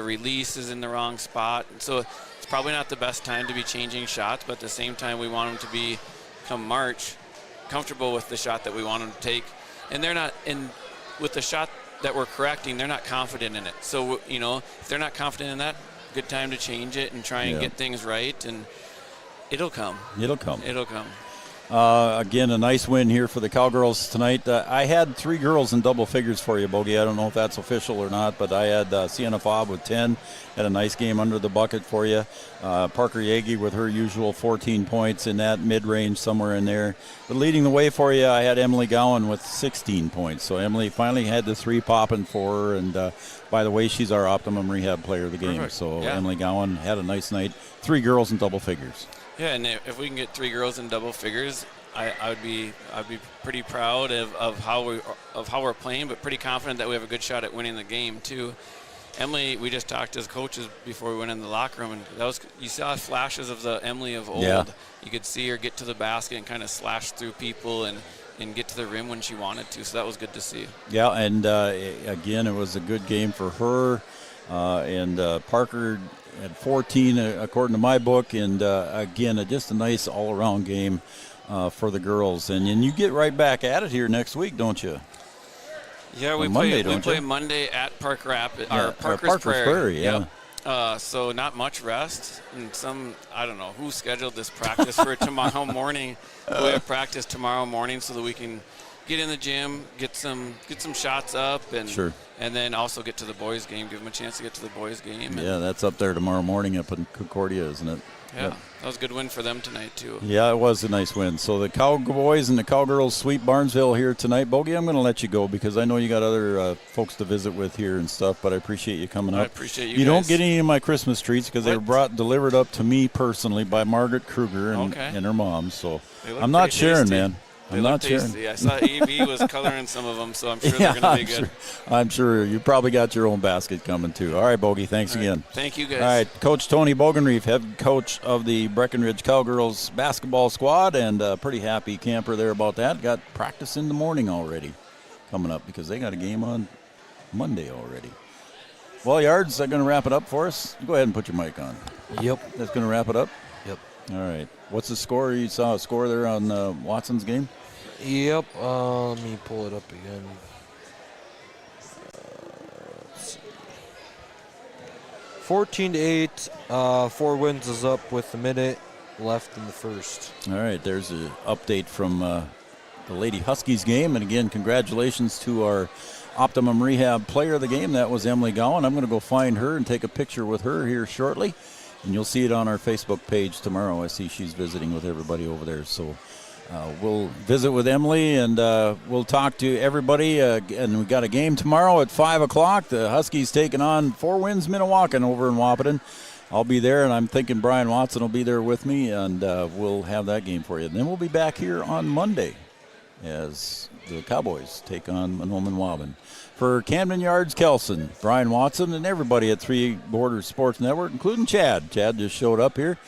C: release is in the wrong spot. So it's probably not the best time to be changing shots, but at the same time we want them to be, come March, comfortable with the shot that we want them to take. And they're not, with the shot that we're correcting, they're not confident in it. So, if they're not confident in that, good time to change it and try and get things right, and it'll come.
P: It'll come. Again, a nice win here for the Cowgirls tonight. I had 3 girls in double figures for you, Bogey. I don't know if that's official or not, but I had Sienna Fobb with 10. Had a nice game under the bucket for you. Parker Yagi with her usual 14 points in that mid-range somewhere in there. But leading the way for you, I had Emily Gowan with 16 points. So Emily finally had the 3 popping for her. And by the way, she's our Optimum Rehab Player of the game.
C: Perfect.
P: So
C: yeah.
P: Emily Gowan had a nice night. 3 girls in double figures.
C: Yeah, and if we can get 3 girls in double figures, I'd be pretty proud of how we're playing, but pretty confident that we have a good shot at winning the game too. Emily, we just talked as coaches before we went in the locker room, and you saw flashes of the Emily of old.
P: Yeah.
C: You could see her get to the basket and kind of slash through people and get to the rim when she wanted to. So that was good to see.
P: Yeah, and again, it was a good game for her. And Parker had 14 according to my book, and again, just a nice all-around game for the girls. And you get right back at it here next week, don't you?
C: Yeah, we play Monday at Park Rapid, or Parker's Prairie.
P: Yeah.
C: Yep. So not much rest, and I don't know who scheduled this practice for tomorrow morning. We have practice tomorrow morning so that we can get in the gym, get some shots up, and then also get to the boys' game. Give them a chance to get to the boys' game.
P: Yeah, that's up there tomorrow morning up in Concordia, isn't it?
C: Yeah, yep. That was a good win for them tonight too.
P: Yeah, it was a nice win. So the Cowboys and the Cowgirls sweep Barnesville here tonight. Bogey, I'm going to let you go because I know you got other folks to visit with here and stuff, but I appreciate you coming up.
C: I appreciate you
P: You
C: guys.
P: don't get any of my Christmas treats because they were delivered up to me personally by Margaret Kruger and her mom. So I'm not sharing, man. I'm not sharing.
C: I saw AV was coloring some of them, so I'm sure they're going to be good.
P: I'm sure you probably got your own basket coming too. All right, Bogey, thanks again.
C: Thank you, guys.
P: All right, Coach Tony Bogenreef, head coach of the Breckenridge Cowgirls basketball squad, and pretty happy camper there about that. Got practice in the morning already coming up because they got a game on Monday already. Well, Yards, they're going to wrap it up for us. Go ahead and put your mic on.
T: Yep.
P: That's going to wrap it up?
T: Yep.
P: All right. What's the score? You saw a score there on Watson's game?
T: Yep. Let me pull it up again. Let's see. 14-8. 4 wins is up with a minute left in the first.
P: All right. There's an update from the Lady Huskies game. And again, congratulations to our Optimum Rehab player of the game. That was Emily Gowan. I'm going to go find her and take a picture with her here shortly. And you'll see it on our Facebook page tomorrow. I see she's visiting with everybody over there. So we'll visit with Emily, and we'll talk to everybody. And we got a game tomorrow at 5 o'clock. The Huskies taking on Four Winds Minnewacan over in Wahpeton. I'll be there, and I'm thinking Brian Watson will be there with me, and we'll have that game for you. And then we'll be back here on Monday as the Cowboys take on Mahnomen Waban. For Camden Yards, Kelson, Brian Watson, and everybody at Three Borders Sports Network, including Chad. Chad just showed up here.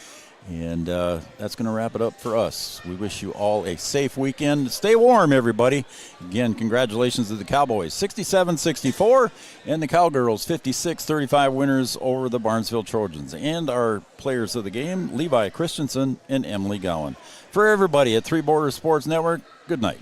P: And that's going to wrap it up for us. We wish you all a safe weekend. Stay warm, everybody. Again, congratulations to the Cowboys. 67-64, and the Cowgirls 56-35 winners over the Barnesville Trojans. And our players of the game, Levi Christensen and Emily Gowan. For everybody at Three Borders Sports Network, good night.